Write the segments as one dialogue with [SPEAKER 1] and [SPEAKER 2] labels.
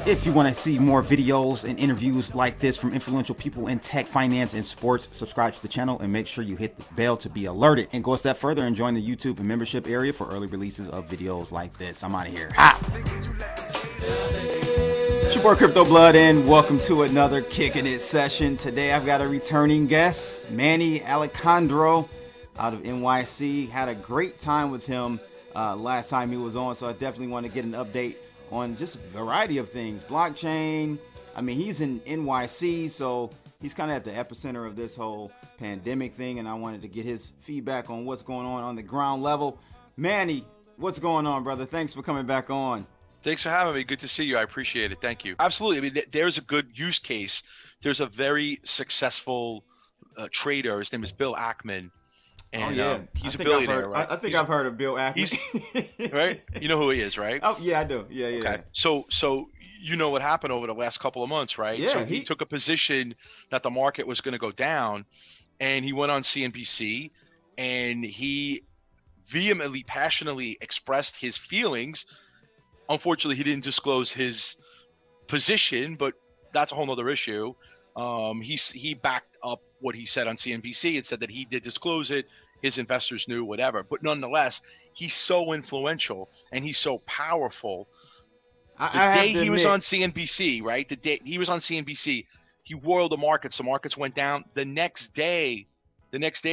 [SPEAKER 1] If you want to see more videos and interviews like this from influential people in tech, finance, and sports, subscribe to the channel and make sure you hit the bell to be alerted. And go a step further and join the YouTube and membership area for early releases of videos like this. I'm out of here. Ha! It's your boy Crypto Blood, and welcome to another Kicking It session. Today I've got a returning guest, Manny Alicandro out of NYC. Had a great time with him last time he was on, so I definitely want to get an update on just a variety of things. Blockchain. I mean, he's in NYC, so he's kind of at the epicenter of this whole pandemic thing, and I wanted to get his feedback on what's going on the ground level. Manny, what's going on, brother? Thanks for coming back on.
[SPEAKER 2] Thanks for having me. Good to see you. I appreciate it. Thank you. Absolutely. I mean, there's a good use case. There's a very successful trader. His name is Bill Ackman. And he's a billionaire, right?
[SPEAKER 1] I think I've heard of Bill Ackman.
[SPEAKER 2] Right? You know who he is, right?
[SPEAKER 1] Oh, yeah, I do. Yeah.
[SPEAKER 2] Okay. So you know what happened over the last couple of months, right?
[SPEAKER 1] Yeah.
[SPEAKER 2] So he took a position that the market was going to go down, and he went on CNBC, and he vehemently, passionately expressed his feelings. Unfortunately, he didn't disclose his position, but that's a whole nother issue. He backed up what he said on CNBC and said that he did disclose it. His investors knew, whatever. But nonetheless, he's so influential and he's so powerful. The day he was on CNBC, right? The day he was on CNBC, he roiled the markets. The markets went down. The next day,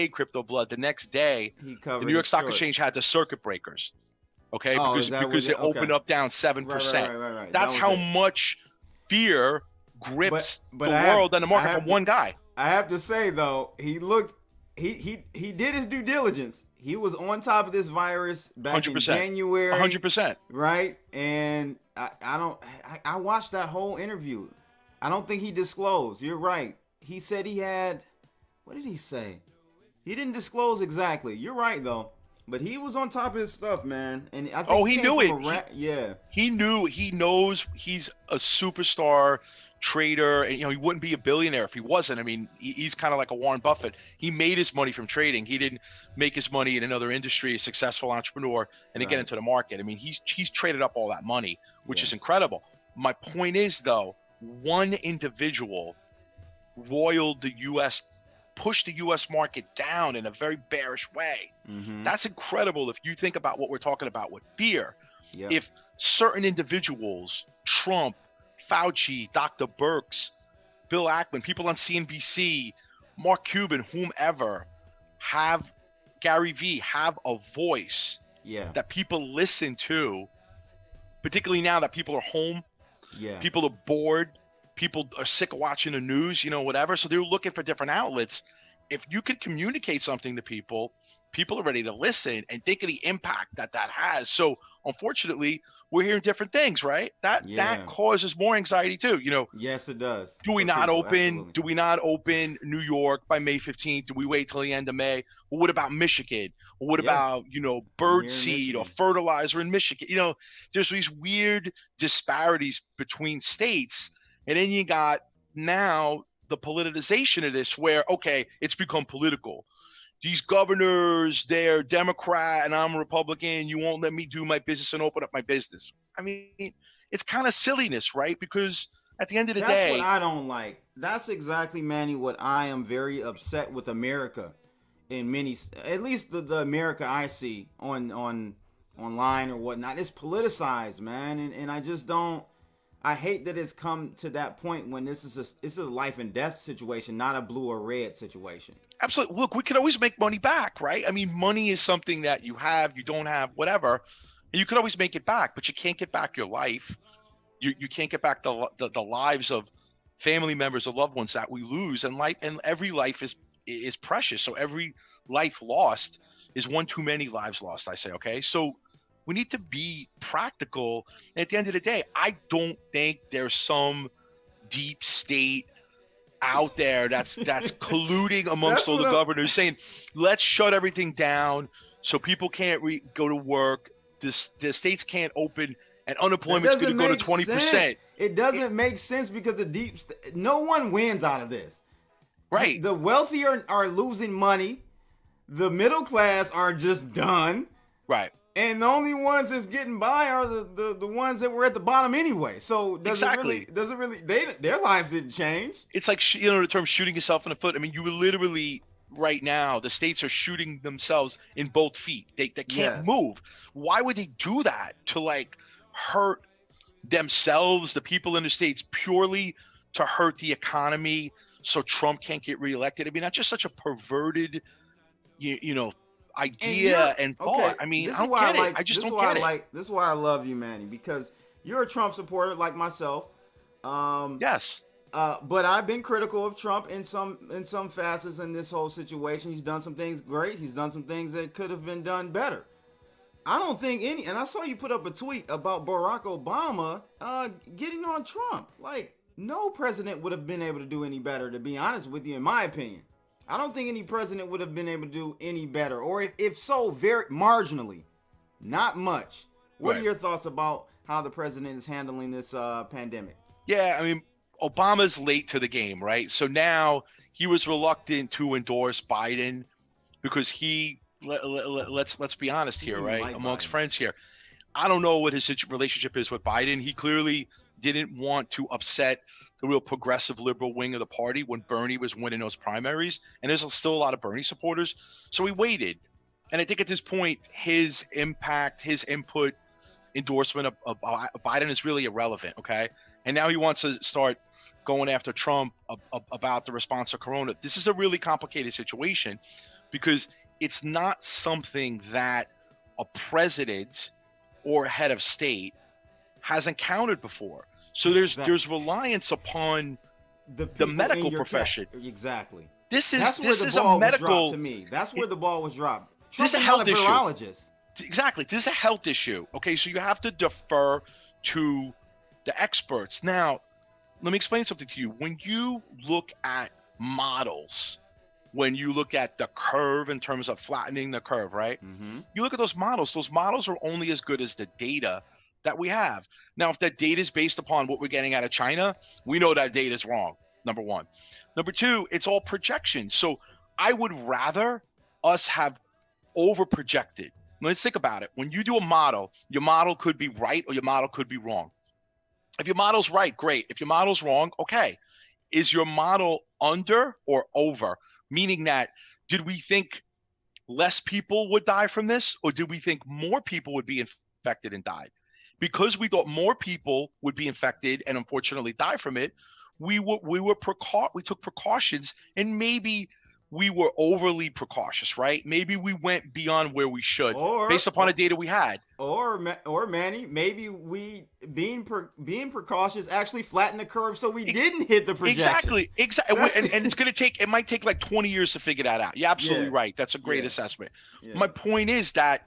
[SPEAKER 2] Crypto Blood, the next day, the New York Stock Exchange had the circuit breakers. Okay, because it opened up down 7%.
[SPEAKER 1] Right.
[SPEAKER 2] That's how much fear grips the world and the market from one guy.
[SPEAKER 1] I have to say though, he did his due diligence. He was on top of this virus back
[SPEAKER 2] 100%.
[SPEAKER 1] in January.
[SPEAKER 2] 100%.
[SPEAKER 1] Right? And I watched that whole interview. I don't think he disclosed. You're right. He said he had, what did he say? He didn't disclose exactly. You're right though. But he was on top of his stuff, man. And I think
[SPEAKER 2] he knew it. He knows he's a superstar trader, and he wouldn't be a billionaire if he wasn't. I mean, he's kind of like a Warren Buffett. He made his money from trading. He didn't make his money in another industry, a successful entrepreneur, and to get into the market. I mean, he's traded up all that money, which is incredible. My point is though, one individual roiled the US, pushed the US market down in a very bearish way.
[SPEAKER 1] Mm-hmm.
[SPEAKER 2] That's incredible if you think about what we're talking about with fear.
[SPEAKER 1] Yep.
[SPEAKER 2] If certain individuals, Trump, Fauci, Dr. Birx, Bill Ackman, people on CNBC, Mark Cuban, whomever, have Gary Vee, have a voice that people listen to, particularly now that people are home, people are bored, people are sick of watching the news, whatever. So they're looking for different outlets. If you could communicate something to people, people are ready to listen and think of the impact that has. So unfortunately, we're hearing different things, right? That causes more anxiety too.
[SPEAKER 1] Yes, it does.
[SPEAKER 2] Do we not open New York by May 15th? Do we wait till the end of May? Well, what about Michigan? Well, what about, bird seed or fertilizer in Michigan? There's these weird disparities between states. And then you got now the politicization of this where, okay, it's become political. These governors, they're Democrat and I'm a Republican. You won't let me do my business and open up my business. I mean, it's kind of silliness, right? Because at the end of the day.
[SPEAKER 1] That's what I don't like. That's exactly, Manny, what I am very upset with America in many, at least the America I see online or whatnot. It's politicized, man. And I just don't. I hate that it's come to that point when this is a life and death situation, not a blue or red situation.
[SPEAKER 2] Absolutely. Look, we could always make money back, right? I mean, money is something that you have, you don't have, whatever. And you could always make it back, but you can't get back your life. You can't get back the lives of family members or loved ones that we lose. And every life is precious. So every life lost is one too many lives lost, I say, okay? So we need to be practical. And at the end of the day, I don't think there's some deep state out there that's colluding amongst all the governors saying, let's shut everything down so people can't go to work. The states can't open and unemployment's going to go to 20%.
[SPEAKER 1] It doesn't make sense because no one wins out of this.
[SPEAKER 2] Right.
[SPEAKER 1] The wealthy are losing money. The middle class are just done.
[SPEAKER 2] Right.
[SPEAKER 1] And the only ones that's getting by are the ones that were at the bottom anyway. So does it really their lives didn't change.
[SPEAKER 2] It's like, the term shooting yourself in the foot. I mean, you were literally right now, the states are shooting themselves in both feet. They can't move. Why would they do that to like hurt themselves, the people in the states, purely to hurt the economy so Trump can't get reelected? I mean, that's just such a perverted, idea and thought. Okay, I mean, I don't get it. I just don't get it.
[SPEAKER 1] This is why I love you, Manny, because you're a Trump supporter like myself.
[SPEAKER 2] Yes.
[SPEAKER 1] But I've been critical of Trump in some facets in this whole situation. He's done some things great. He's done some things that could have been done better. I don't think and I saw you put up a tweet about Barack Obama getting on Trump. Like, no president would have been able to do any better, to be honest with you, in my opinion. I don't think any president would have been able to do any better, or if so, very marginally, not much. What are your thoughts about how the president is handling this pandemic?
[SPEAKER 2] Yeah, I mean, Obama's late to the game, right? So now he was reluctant to endorse Biden because let's be honest here, right? Like amongst friends here, I don't know what his relationship is with Biden. He clearly didn't want to upset the real progressive liberal wing of the party when Bernie was winning those primaries, and there's still a lot of Bernie supporters. So he waited, and I think at this point, his impact, his input, endorsement of Biden is really irrelevant. Okay, and now he wants to start going after Trump about the response to Corona. This is a really complicated situation because it's not something that a president or head of state has encountered before. So there's reliance upon the medical profession.
[SPEAKER 1] Exactly.
[SPEAKER 2] This is a medical.
[SPEAKER 1] To me, that's where the ball was dropped.
[SPEAKER 2] This is a health issue. Exactly. This is a health issue. Okay, so you have to defer to the experts. Now, let me explain something to you. When you look at models, when you look at the curve in terms of flattening the curve, right? Mm-hmm. You look at those models are only as good as the data that we have. Now, if that data is based upon what we're getting out of China, we know that data is wrong, number one. Number two, it's all projections. So I would rather us have over-projected. Let's think about it. When you do a model, your model could be right or your model could be wrong. If your model's right, great. If your model's wrong, okay. Is your model under or over? Meaning that, did we think less people would die from this, or did we think more people would be infected and died? Because we thought more people would be infected and unfortunately die from it, we took precautions, and maybe we were overly precautious, right? Maybe we went beyond where we should, based upon the data we had.
[SPEAKER 1] Or Manny, maybe we being precautious actually flattened the curve, so we didn't hit the projection.
[SPEAKER 2] Exactly. And it might take like 20 years to figure that out. You're absolutely right. That's a great assessment. Yeah. My point is that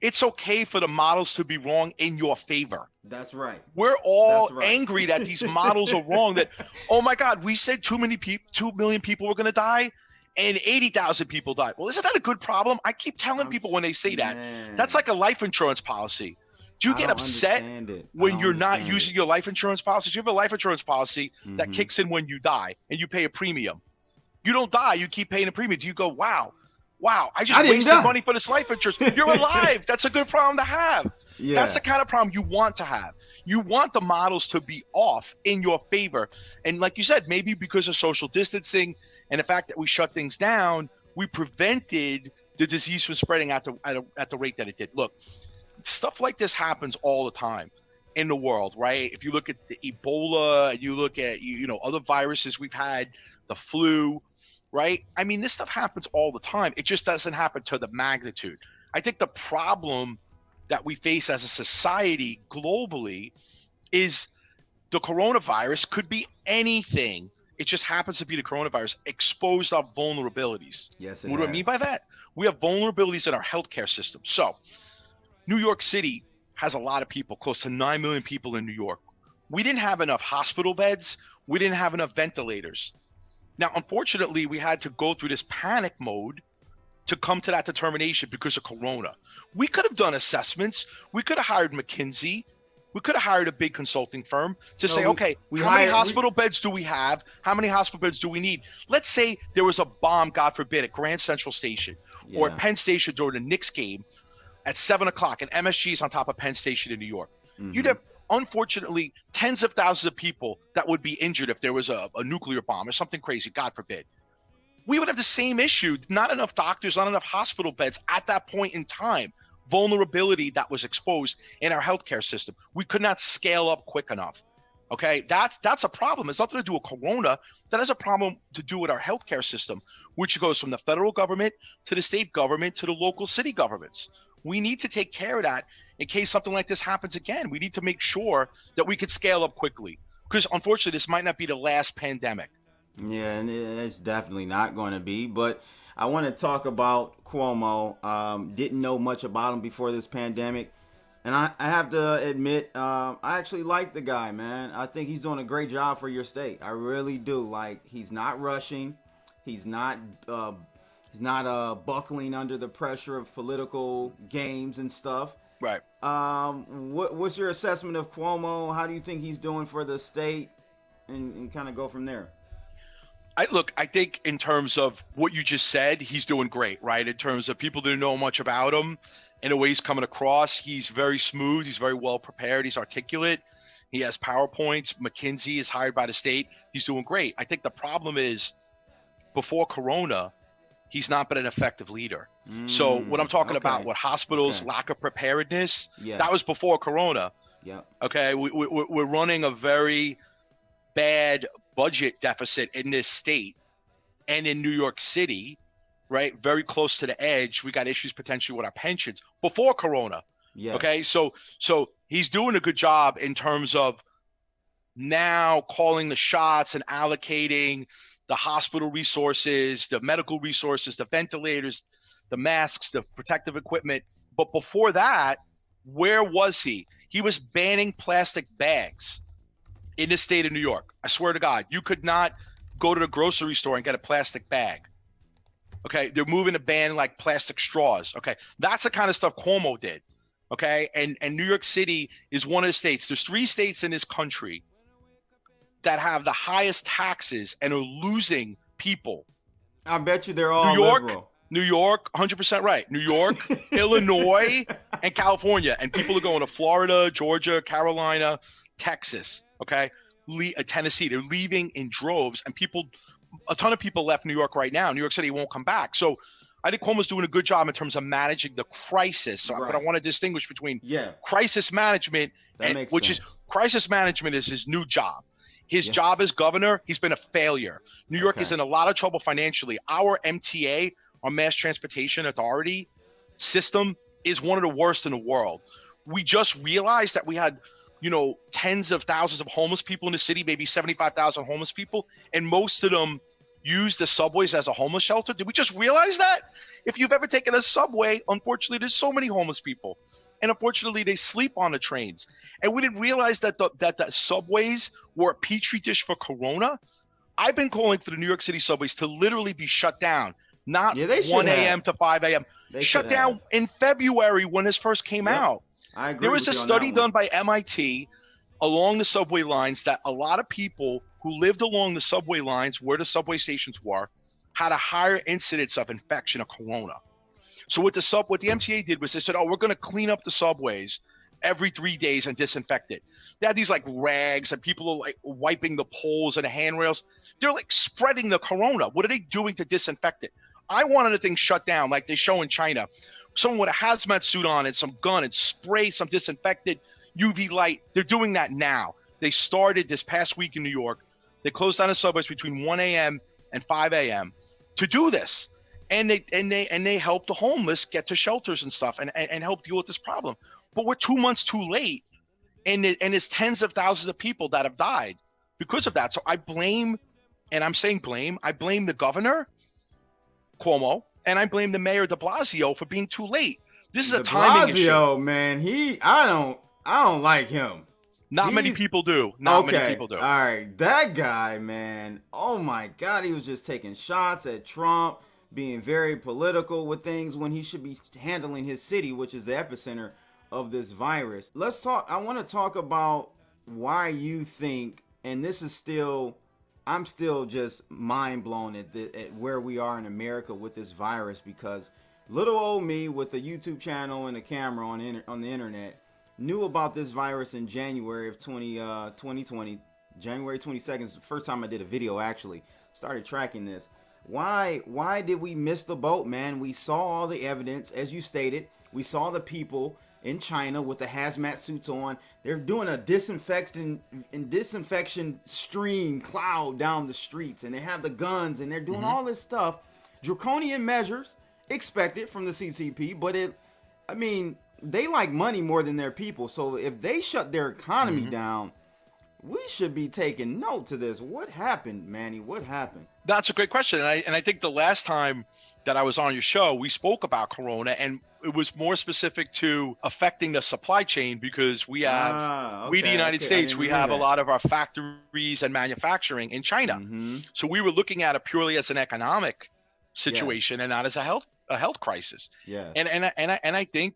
[SPEAKER 2] it's okay for the models to be wrong in your favor.
[SPEAKER 1] That's right.
[SPEAKER 2] We're all angry that these models are wrong. That, oh my God, we said 2 million people were going to die, and 80,000 people died. Well, isn't that a good problem? I keep telling people when they say that, that's like a life insurance policy. Do you get upset when you're not using your life insurance policy? You have a life insurance policy that kicks in when you die, and you pay a premium. You don't die, you keep paying a premium. Do you go, wow, I just wasted money for this life insurance. You're alive. That's a good problem to have. Yeah. That's the kind of problem you want to have. You want the models to be off in your favor. And like you said, maybe because of social distancing and the fact that we shut things down, we prevented the disease from spreading at the rate that it did. Look, stuff like this happens all the time in the world, right? If you look at the Ebola, you look at other viruses we've had, the flu, right? I mean, this stuff happens all the time. It just doesn't happen to the magnitude. I think the problem that we face as a society globally is the coronavirus could be anything. It just happens to be the coronavirus exposed our vulnerabilities.
[SPEAKER 1] Yes,
[SPEAKER 2] what do I mean by that? We have vulnerabilities in our healthcare system. So New York City has a lot of people, close to 9 million people in New York. We didn't have enough hospital beds. We didn't have enough ventilators. Now, unfortunately, we had to go through this panic mode to come to that determination because of Corona. We could have done assessments. We could have hired McKinsey. We could have hired a big consulting firm to say, okay, how many hospital beds do we have? How many hospital beds do we need? Let's say there was a bomb, God forbid, at Grand Central Station or at Penn Station during the Knicks game. at 7 o'clock, and MSG is on top of Penn Station in New York.
[SPEAKER 1] Mm-hmm.
[SPEAKER 2] You'd have, unfortunately, tens of thousands of people that would be injured if there was a nuclear bomb or something crazy, God forbid. We would have the same issue. Not enough doctors, not enough hospital beds at that point in time. Vulnerability that was exposed in our healthcare system. We could not scale up quick enough. Okay, that's a problem. It's nothing to do with Corona. That has a problem to do with our healthcare system, which goes from the federal government to the state government to the local city governments. We need to take care of that in case something like this happens again. We need to make sure that we could scale up quickly, because unfortunately, this might not be the last pandemic.
[SPEAKER 1] Yeah, and it's definitely not going to be. But I want to talk about Cuomo. Didn't know much about him before this pandemic. And I have to admit, I actually like the guy, man. I think he's doing a great job for your state. I really do. Like, he's not rushing. He's not buckling under the pressure of political games and stuff.
[SPEAKER 2] Right.
[SPEAKER 1] What's your assessment of Cuomo? How do you think he's doing for the state? And kind of go from there.
[SPEAKER 2] I think in terms of what you just said, he's doing great, right? In terms of people that know much about him and the way he's coming across, he's very smooth. He's very well prepared. He's articulate. He has PowerPoints. McKinsey is hired by the state. He's doing great. I think the problem is before Corona, he's not been an effective leader. So what I'm talking about, what hospitals, lack of preparedness, that was before Corona.
[SPEAKER 1] Yeah.
[SPEAKER 2] Okay. We're running a very bad budget deficit in this state and in New York City, right? Very close to the edge. We got issues potentially with our pensions before Corona.
[SPEAKER 1] Yeah.
[SPEAKER 2] Okay. So he's doing a good job in terms of now calling the shots and allocating the hospital resources, the medical resources, the ventilators, the masks, the protective equipment. But before that, where was he? He was banning plastic bags in the state of New York. I swear to God, you could not go to the grocery store and get a plastic bag. Okay, they're moving to ban like plastic straws. Okay, that's the kind of stuff Cuomo did. Okay, and New York City is one of the states. There's 3 states in this country that have the highest taxes and are losing people.
[SPEAKER 1] I bet you they're all liberal.
[SPEAKER 2] New York, 100% right. New York, Illinois, and California. And people are going to Florida, Georgia, Carolina, Texas, okay? Tennessee. They're leaving in droves. And a ton of people left New York right now. New York City won't come back. So I think Cuomo's doing a good job in terms of managing the crisis. So, but I want to distinguish between crisis management, crisis management is his new job. His job as governor, he's been a failure. New York is in a lot of trouble financially. Our MTA, our Mass Transportation Authority system, is one of the worst in the world. We just realized that we had, tens of thousands of homeless people in the city, maybe 75,000 homeless people, and most of them use the subways as a homeless shelter. Did we just realize that? If you've ever taken a subway, unfortunately, there's so many homeless people. And unfortunately, they sleep on the trains. And we didn't realize that the subways were a petri dish for Corona. I've been calling for the New York City subways to literally be shut down, not 1 a.m. to 5 a.m. Shut down in February when this first came out.
[SPEAKER 1] I agree.
[SPEAKER 2] There was a study done by MIT along the subway lines that a lot of people who lived along the subway lines where the subway stations were had a higher incidence of infection of Corona. So what the MTA did was they said, we're going to clean up the subways every 3 days and disinfect it. They had these like rags and people are like wiping the poles and the handrails. They're like spreading the Corona. What are they doing to disinfect it? I wanted the thing shut down like they show in China. Someone with a hazmat suit on and some gun and spray some disinfected UV light. They're doing that now. They started this past week in New York. They closed down the subways between 1 a.m. and 5 a.m. to do this. And they help the homeless get to shelters and stuff and help deal with this problem. But we're 2 months too late, and there's tens of thousands of people that have died because of that. So I blame the governor, Cuomo, and I blame the mayor de Blasio for being too late. This is a timing issue.
[SPEAKER 1] Blasio, man, I don't like him.
[SPEAKER 2] Many people do. Many people do.
[SPEAKER 1] All right, that guy, man. Oh my God, he was just taking shots at Trump, being very political with things when he should be handling his city, which is the epicenter of this virus. Let's talk. I want to talk about why you think, and this is still, I'm still just mind blown at where we are in America with this virus, because Little old me with a YouTube channel and a camera on the internet knew about this virus in January of 2020. January 22nd is the first time I did a video, actually. Started tracking this. Why did we miss the boat, man? We saw all the evidence, as you stated. We saw the people in China with the hazmat suits on. They're doing a disinfection stream cloud down the streets, and they have the guns, and they're doing all this stuff. Draconian measures expected from the CCP, but they like money more than their people. So if they shut their economy down, we should be taking note to this. What happened, Manny? What happened?
[SPEAKER 2] That's a great question. And I think the last time that I was on your show, we spoke about Corona, and it was more specific to affecting the supply chain, because we have, the United States, we have a lot of our factories and manufacturing in China. So we were looking at it purely as an economic situation and not as a health crisis.
[SPEAKER 1] Yeah.
[SPEAKER 2] And I think,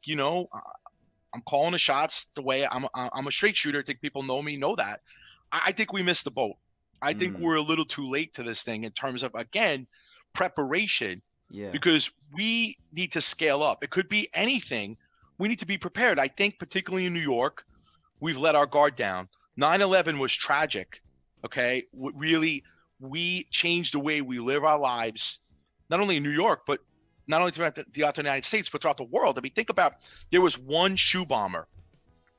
[SPEAKER 2] I'm calling the shots the way I'm a straight shooter. I think people know me, know that. I think we missed the boat. I think we're a little too late to this thing in terms of, again, preparation.
[SPEAKER 1] Yeah.
[SPEAKER 2] Because we need to scale up. It could be anything. We need to be prepared. I think particularly in New York, we've let our guard down. 9/11 was tragic. Okay. Really, we changed the way we live our lives, not only in New York, but not only throughout the United States, but throughout the world. I mean, think about, there was one shoe bomber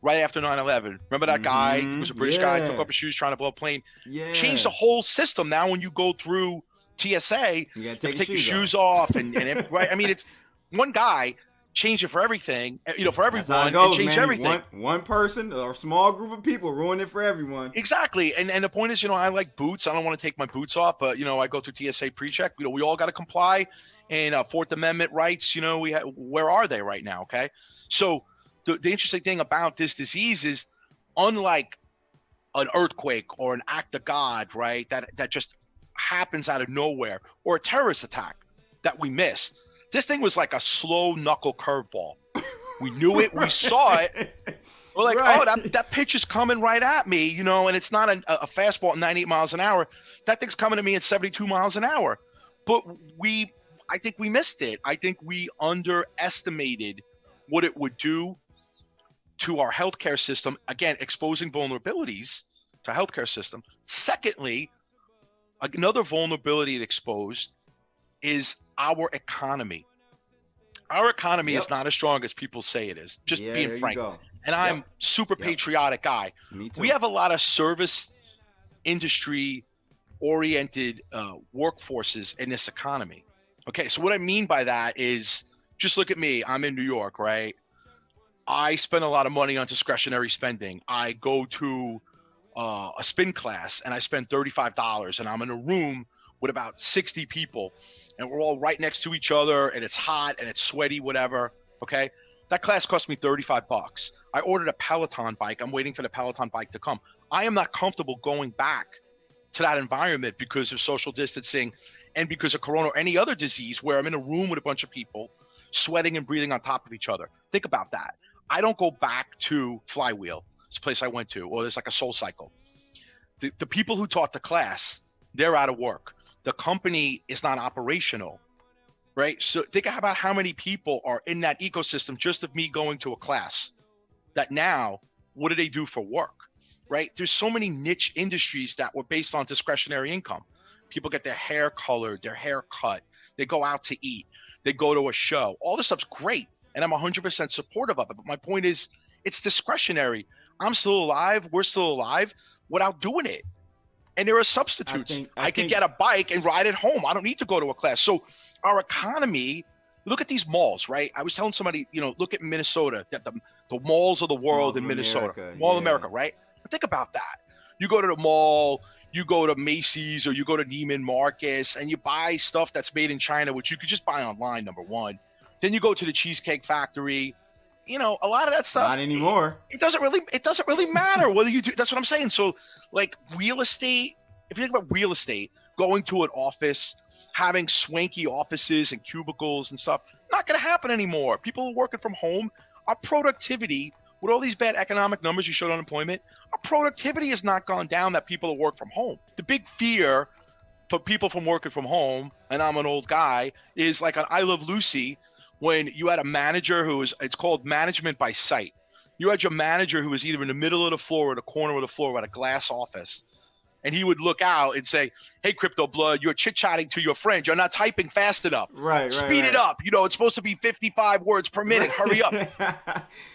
[SPEAKER 2] right after 9/11. Remember that guy? He was a British guy, took off his shoes trying to blow a plane.
[SPEAKER 1] Yeah.
[SPEAKER 2] Changed the whole system. Now when you go through TSA,
[SPEAKER 1] you gotta
[SPEAKER 2] take your shoes off and right. I mean, it's one guy changed it for everything, for everyone, and change everything.
[SPEAKER 1] One person or a small group of people ruin it for everyone.
[SPEAKER 2] Exactly. And the point is, I like boots. I don't want to take my boots off, but I go through TSA pre-check. We all got to comply. And Fourth Amendment rights, where are they right now? Okay. So the interesting thing about this disease is, unlike an earthquake or an act of God, right, that just happens out of nowhere, or a terrorist attack that we miss, this thing was like a slow knuckle curveball. We knew it. We saw it. We're like, oh, that pitch is coming right at me, and it's not a fastball at 98 miles an hour. That thing's coming at me at 72 miles an hour. But I think we missed it. I think we underestimated what it would do to our healthcare system. Again, exposing vulnerabilities to healthcare system. Secondly, another vulnerability it exposed is our economy. Our economy is not as strong as people say it is, just being frank. And I'm super patriotic guy.
[SPEAKER 1] Me too.
[SPEAKER 2] We have a lot of service industry oriented workforces in this economy. Okay, so what I mean by that is, just look at me. I'm in New York, right? I spend a lot of money on discretionary spending. I go to a spin class and I spend $35, and I'm in a room with about 60 people, and we're all right next to each other, and it's hot and it's sweaty, whatever. Okay, that class cost me $35. I ordered a Peloton bike. I'm waiting for the Peloton bike to come. I am not comfortable going back to that environment because of social distancing and because of Corona or any other disease, where I'm in a room with a bunch of people sweating and breathing on top of each other. Think about that. I don't go back to Flywheel, this place I went to, or there's like a Soul Cycle. The people who taught the class, they're out of work. The company is not operational, right? So think about how many people are in that ecosystem just of me going to a class, that now, what do they do for work, right? There's so many niche industries that were based on discretionary income. People get their hair colored, their hair cut, they go out to eat, they go to a show. All this stuff's great, and I'm 100% supportive of it. But my point is, it's discretionary. I'm still alive, we're still alive without doing it. And there are substitutes. I could get a bike and ride it home. I don't need to go to a class. So our economy, look at these malls, right? I was telling somebody, look at Minnesota, the malls of the world in Minnesota, Mall of America, right? But think about that. You go to the mall, you go to Macy's, or you go to Neiman Marcus, and you buy stuff that's made in China, which you could just buy online, number one. Then you go to the Cheesecake Factory. A lot of that stuff.
[SPEAKER 1] Not anymore.
[SPEAKER 2] It doesn't really matter whether you do. That's what I'm saying. So, like real estate, if you think about real estate, going to an office, having swanky offices and cubicles and stuff, not going to happen anymore. People are working from home. Our productivity, with all these bad economic numbers you showed, unemployment, our productivity has not gone down, that people are work from home. The big fear for people from working from home, and I'm an old guy, is like on I Love Lucy, when you had a manager it's called management by sight. You had your manager who was either in the middle of the floor or the corner of the floor at a glass office. And he would look out and say, hey, Crypto Blood, you're chit-chatting to your friend. You're not typing fast enough. Speed it up. It's supposed to be 55 words per minute. Hurry up.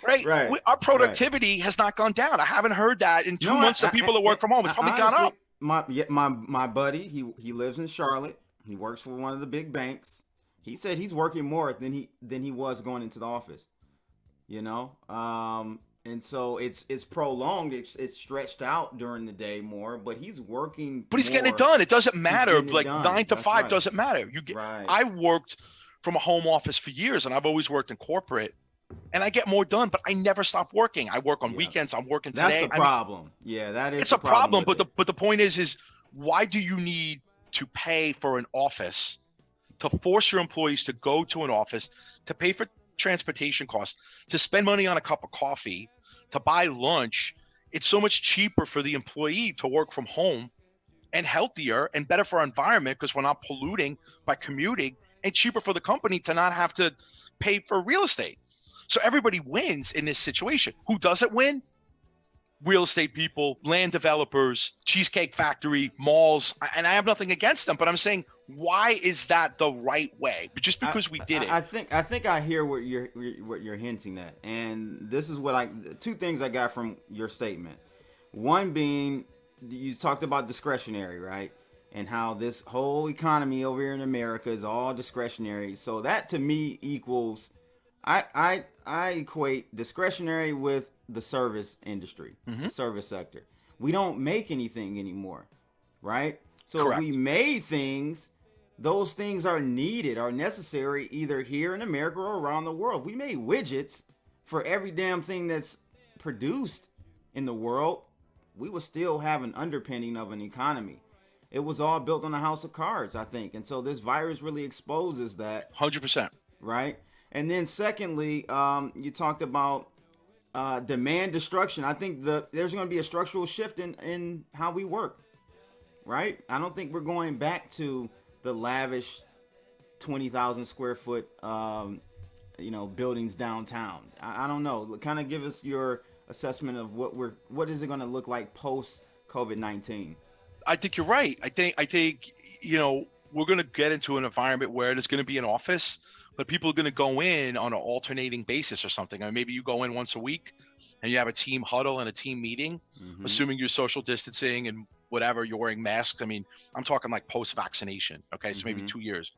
[SPEAKER 2] Right? Our productivity has not gone down. I haven't heard that in 2 months of people that work from home. It's probably gone up.
[SPEAKER 1] My buddy, he lives in Charlotte. He works for one of the big banks. He said he's working more than he was going into the office. And so it's prolonged. It's stretched out during the day more, but he's working.
[SPEAKER 2] But he's getting it done. It doesn't matter. Like 9 to 5 doesn't matter. I worked from a home office for years, and I've always worked in corporate, and I get more done. But I never stop working. I work on weekends. I'm working today.
[SPEAKER 1] That's the problem. That is.
[SPEAKER 2] It's a problem. But the point is why do you need to pay for an office, to force your employees to go to an office, to pay for transportation costs, to spend money on a cup of coffee, to buy lunch? It's so much cheaper for the employee to work from home, and healthier and better for our environment because we're not polluting by commuting, and cheaper for the company to not have to pay for real estate. So everybody wins in this situation. Who doesn't win? Real estate people, land developers, Cheesecake Factory, malls. And I have nothing against them, but I'm saying, why is that the right way? But just because we did it.
[SPEAKER 1] I think I hear what you're hinting at. And this is two things I got from your statement. One being, you talked about discretionary, right? And how this whole economy over here in America is all discretionary. So that to me equals, I equate discretionary with the service industry, the service sector. We don't make anything anymore, right? So
[SPEAKER 2] Correct.
[SPEAKER 1] If we made things, those things are needed, are necessary either here in America or around the world. We made widgets for every damn thing that's produced in the world. We would still have an underpinning of an economy. It was all built on a house of cards, I think. And so this virus really exposes that.
[SPEAKER 2] 100%.
[SPEAKER 1] Right? And then secondly, you talked about demand destruction. I think there's going to be a structural shift in how we work, right? I don't think we're going back to the lavish 20,000 square foot, buildings downtown. I don't know. Kind of give us your assessment of what is it going to look like post COVID-19?
[SPEAKER 2] I think you're right. I think we're going to get into an environment where there's going to be an office, but people are going to go in on an alternating basis or something. I mean, maybe you go in once a week and you have a team huddle and a team meeting, assuming you're social distancing and whatever, you're wearing masks. I mean, I'm talking like post-vaccination. Okay, so maybe 2 years.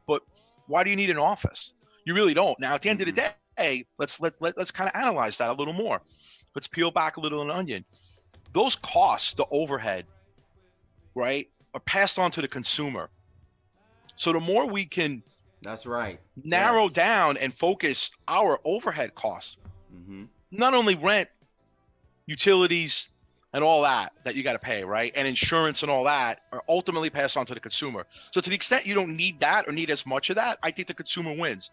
[SPEAKER 2] But why do you need an office? You really don't. Now, at the end of the day, let's kind of analyze that a little more. Let's peel back a little an onion. Those costs, the overhead, right, are passed on to the consumer. So the more we can narrow down and focus our overhead costs, not only rent, utilities, and all that you got to pay, right? And insurance and all that are ultimately passed on to the consumer. So to the extent you don't need that or need as much of that, I think the consumer wins.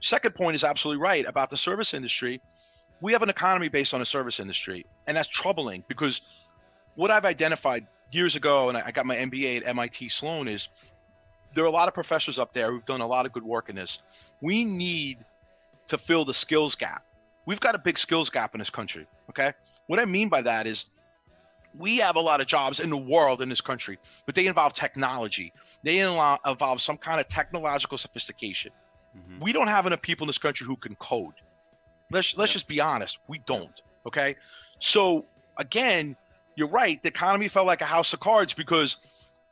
[SPEAKER 2] Second point is absolutely right about the service industry. We have an economy based on a service industry, and that's troubling because what I've identified years ago, and I got my MBA at MIT Sloan, is there are a lot of professors up there who've done a lot of good work in this. We need to fill the skills gap. We've got a big skills gap in this country, okay? What I mean by that is we have a lot of jobs in the world in this country, but they involve technology. They involve some kind of technological sophistication. We don't have enough people in this country who can code. Let's just be honest. We don't, okay? So again, you're right. The economy felt like a house of cards because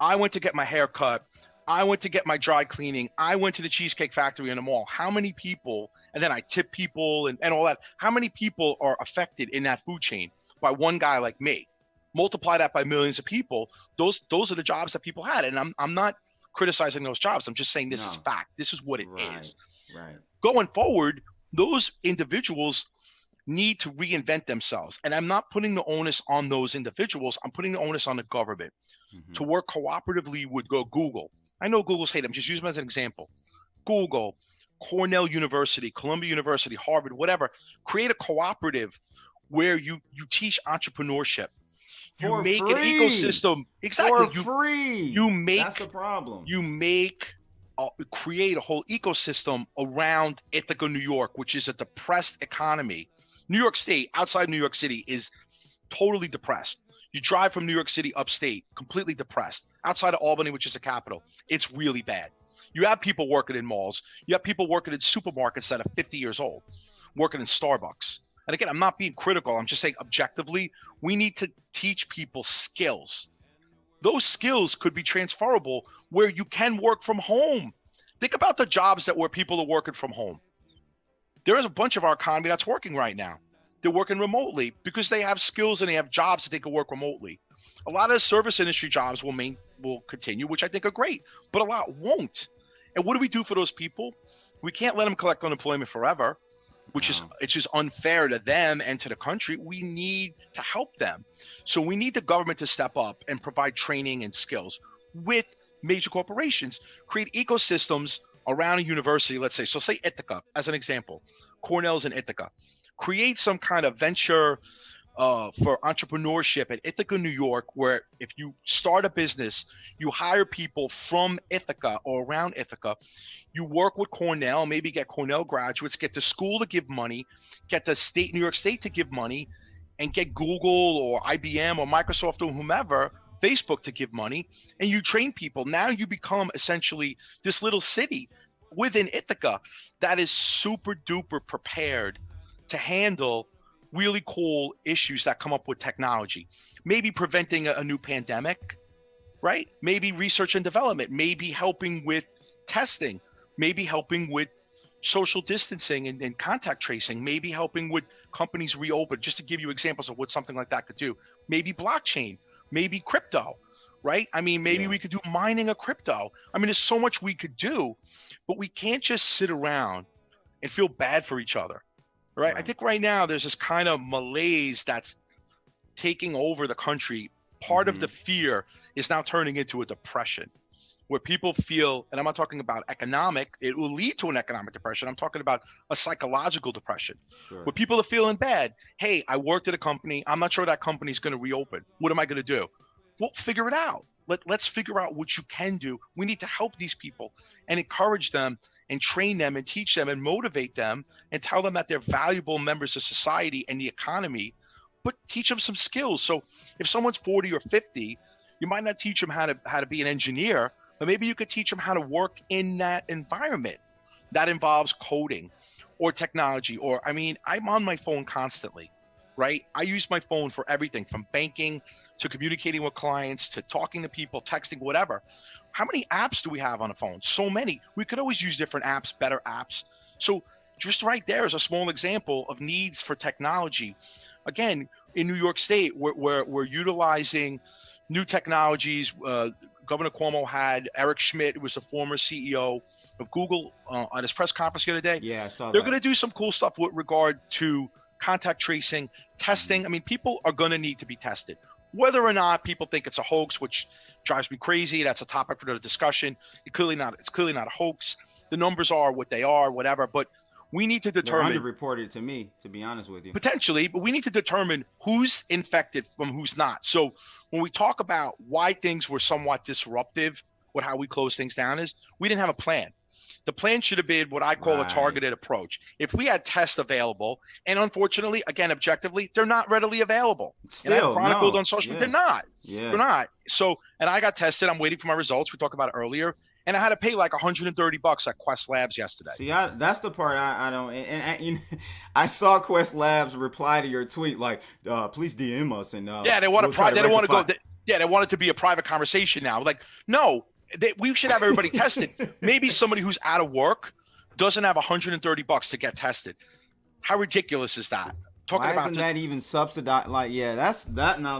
[SPEAKER 2] I went to get my hair cut. I went to get my dry cleaning. I went to the Cheesecake Factory in the mall. How many people, and then I tip people and all that. How many people are affected in that food chain by one guy like me? Multiply that by millions of people. Those are the jobs that people had. And I'm not criticizing those jobs. I'm just saying this is fact. This is what it is.
[SPEAKER 1] Right.
[SPEAKER 2] Going forward, those individuals need to reinvent themselves. And I'm not putting the onus on those individuals. I'm putting the onus on the government to work cooperatively with Google. I know Google's hate. I'm just using them as an example. Google, Cornell University, Columbia University, Harvard, whatever. Create a cooperative where you teach entrepreneurship. You make an ecosystem. Exactly.
[SPEAKER 1] For free.
[SPEAKER 2] You make,
[SPEAKER 1] that's the problem.
[SPEAKER 2] You make create a whole ecosystem around Ithaca, New York, which is a depressed economy. New York State, outside New York City, is totally depressed. You drive from New York City upstate, completely depressed. Outside of Albany, which is the capital, it's really bad. You have people working in malls. You have people working in supermarkets that are 50 years old, working in Starbucks. And again, I'm not being critical. I'm just saying objectively, we need to teach people skills. Those skills could be transferable where you can work from home. Think about the jobs where people are working from home. There is a bunch of our economy that's working right now. They're working remotely because they have skills and they have jobs that they can work remotely. A lot of service industry jobs will continue, which I think are great, but a lot won't. And what do we do for those people? We can't let them collect unemployment forever, which is it's just unfair to them and to the country. We need to help them. So we need the government to step up and provide training and skills with major corporations, create ecosystems around a university, let's say. So say Ithaca, as an example, Cornell's in Ithaca. Create some kind of venture for entrepreneurship at Ithaca, New York, where if you start a business, you hire people from Ithaca or around Ithaca. You work with Cornell, maybe get Cornell graduates, get the school to give money, get the state, New York State to give money, and get Google or IBM or Microsoft or whomever, Facebook to give money, and you train people. Now you become essentially this little city within Ithaca that is super duper prepared to handle really cool issues that come up with technology. Maybe preventing a new pandemic, right? Maybe research and development, maybe helping with testing, maybe helping with social distancing and contact tracing, maybe helping with companies reopen, just to give you examples of what something like that could do. Maybe blockchain, maybe crypto, right? I mean, maybe we could do mining of crypto. I mean, there's so much we could do, but we can't just sit around and feel bad for each other. Right. I think right now there's this kind of malaise that's taking over the country. Part of the fear is now turning into a depression where people feel, and I'm not talking about economic, it will lead to an economic depression. I'm talking about a psychological depression where people are feeling bad. Hey, I worked at a company. I'm not sure that company's going to reopen. What am I going to do? Well, figure it out. Let's figure out what you can do. We need to help these people and encourage them and train them and teach them and motivate them and tell them that they're valuable members of society and the economy, but teach them some skills. So if someone's 40 or 50, you might not teach them how to be an engineer, but maybe you could teach them how to work in that environment. That involves coding or technology, or, I mean, I'm on my phone constantly. Right? I use my phone for everything from banking to communicating with clients to talking to people, texting, whatever. How many apps do we have on a phone? So many. We could always use different apps, better apps. So just right there is a small example of needs for technology. Again, in New York State, we're utilizing new technologies. Governor Cuomo had Eric Schmidt, who was the former CEO of Google, on his press conference the other day.
[SPEAKER 1] Yeah, I saw
[SPEAKER 2] They're
[SPEAKER 1] that.
[SPEAKER 2] going to do some cool stuff with regard to contact tracing, testing. I mean, people are going to need to be tested. Whether or not people think it's a hoax, which drives me crazy, that's a topic for the discussion. It's clearly not a hoax. The numbers are what they are, whatever. But we need to determine.
[SPEAKER 1] They're underreported to me, to be honest with you.
[SPEAKER 2] Potentially, but we need to determine who's infected from who's not. So when we talk about why things were somewhat disruptive with how we close things down is we didn't have a plan. The plan should have been what I call a targeted approach. If we had tests available, and unfortunately, again, objectively, they're not readily available.
[SPEAKER 1] Still,
[SPEAKER 2] and I chronicled on social media, they're not.
[SPEAKER 1] Yeah.
[SPEAKER 2] They're not. So, and I got tested. I'm waiting for my results. We talked about it earlier. And I had to pay like $130 at Quest Labs yesterday.
[SPEAKER 1] See, that's the part I don't. And you know, I saw Quest Labs reply to your tweet like, "Please DM us." And
[SPEAKER 2] yeah, they want to. They don't want to go. They want it to be a private conversation now. Like, no. We should have everybody tested. Maybe somebody who's out of work doesn't have $130 to get tested. How ridiculous is that?
[SPEAKER 1] Why isn't that even subsidized? Like, yeah, that's that. Now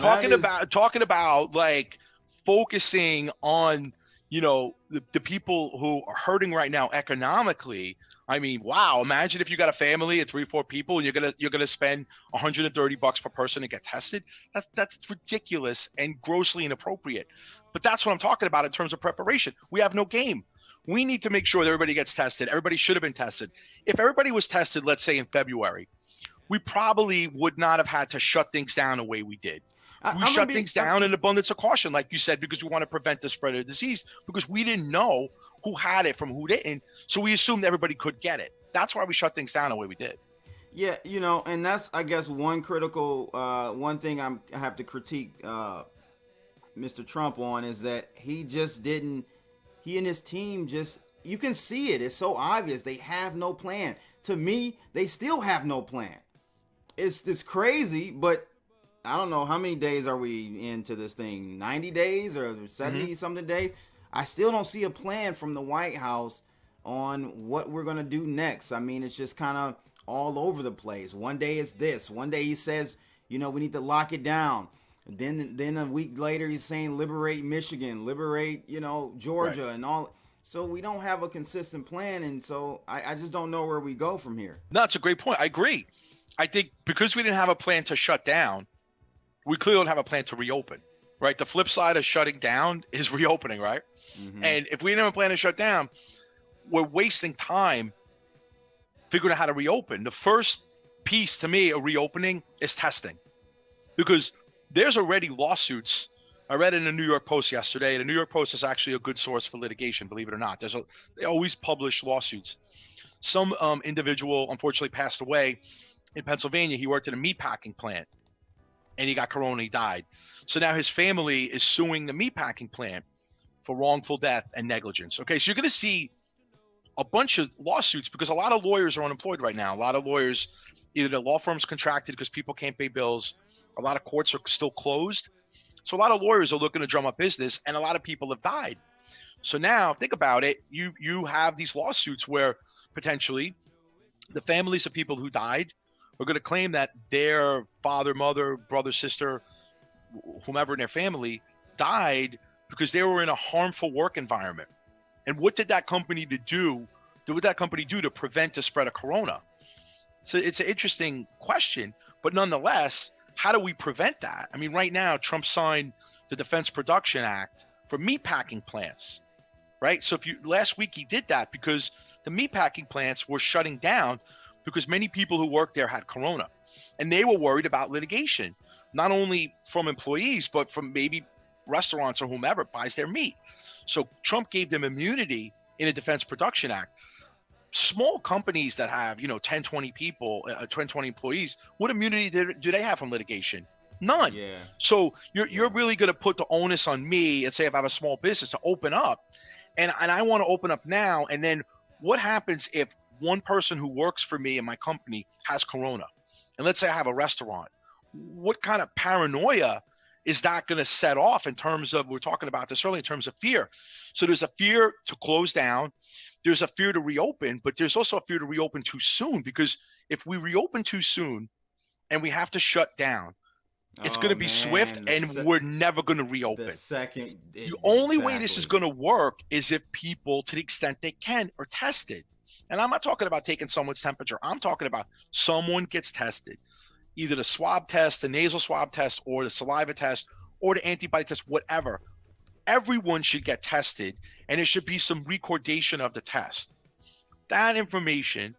[SPEAKER 2] talking about like focusing on, you know, the people who are hurting right now economically. I mean, wow! Imagine if you got a family of 3 or 4 people, and you're gonna spend $130 per person to get tested. That's ridiculous and grossly inappropriate. But that's what I'm talking about in terms of preparation. We have no game. We need to make sure that everybody gets tested. Everybody should have been tested. If everybody was tested, let's say in February, we probably would not have had to shut things down the way we did. We shut things down in abundance of caution, like you said, because we want to prevent the spread of the disease, because we didn't know who had it from who didn't. So we assumed everybody could get it. That's why we shut things down the way we did.
[SPEAKER 1] Yeah, and that's, I guess, one thing I have to critique Mr. Trump on is that he and his team you can see it. It's so obvious. They have no plan. To me, they still have no plan. It's crazy, but I don't know how many days are we into this thing, 90 days or 70 something days. I still don't see a plan from the White House on what we're going to do next. I mean, it's just kind of all over the place. One day it's this. One day he says, we need to lock it down. Then a week later he's saying liberate Michigan, liberate, Georgia, right, and all. So we don't have a consistent plan, and so I just don't know where we go from here.
[SPEAKER 2] No, that's a great point. I agree. I think because we didn't have a plan to shut down, we clearly don't have a plan to reopen, right? The flip side of shutting down is reopening, right? Mm-hmm. And if we didn't have a plan to shut down, we're wasting time figuring out how to reopen. The first piece to me of reopening is testing, because there's already lawsuits. I read in the New York Post yesterday. The New York Post is actually a good source for litigation, believe it or not. They always publish lawsuits. Some individual unfortunately passed away in Pennsylvania. He worked at a meatpacking plant and he got corona, he died. So now his family is suing the meatpacking plant for wrongful death and negligence. Okay, so you're going to see a bunch of lawsuits because a lot of lawyers are unemployed right now. A lot of lawyers, either the law firms contracted because people can't pay bills. A lot of courts are still closed. So a lot of lawyers are looking to drum up business, and a lot of people have died. So now think about it. You have these lawsuits where potentially the families of people who died are going to claim that their father, mother, brother, sister, whomever in their family died because they were in a harmful work environment. And what did that company do to prevent the spread of corona? So it's an interesting question, but nonetheless, how do we prevent that? I mean, right now, Trump signed the Defense Production Act for meatpacking plants, right? So last week he did that because the meatpacking plants were shutting down because many people who worked there had corona, and they were worried about litigation, not only from employees, but from maybe restaurants or whomever buys their meat. So Trump gave them immunity in a Defense Production Act. Small companies that have, 10, 20 people, 10, 20 employees, what immunity do they have from litigation? None.
[SPEAKER 1] Yeah.
[SPEAKER 2] So you're really going to put the onus on me and say, if I have a small business, to open up, and I want to open up now. And then what happens if one person who works for me in my company has corona? And let's say I have a restaurant. What kind of paranoia is that going to set off in terms of, we're talking about this earlier, in terms of fear. So there's a fear to close down. There's a fear to reopen, but there's also a fear to reopen too soon, because if we reopen too soon and we have to shut down, it's going to be swift, and we're never going to reopen. The only way this is going to work is if people, to the extent they can, are tested. And I'm not talking about taking someone's temperature. I'm talking about someone gets tested, either the swab test, the nasal swab test, or the saliva test, or the antibody test, whatever. Everyone should get tested, and it should be some recordation of the test. That information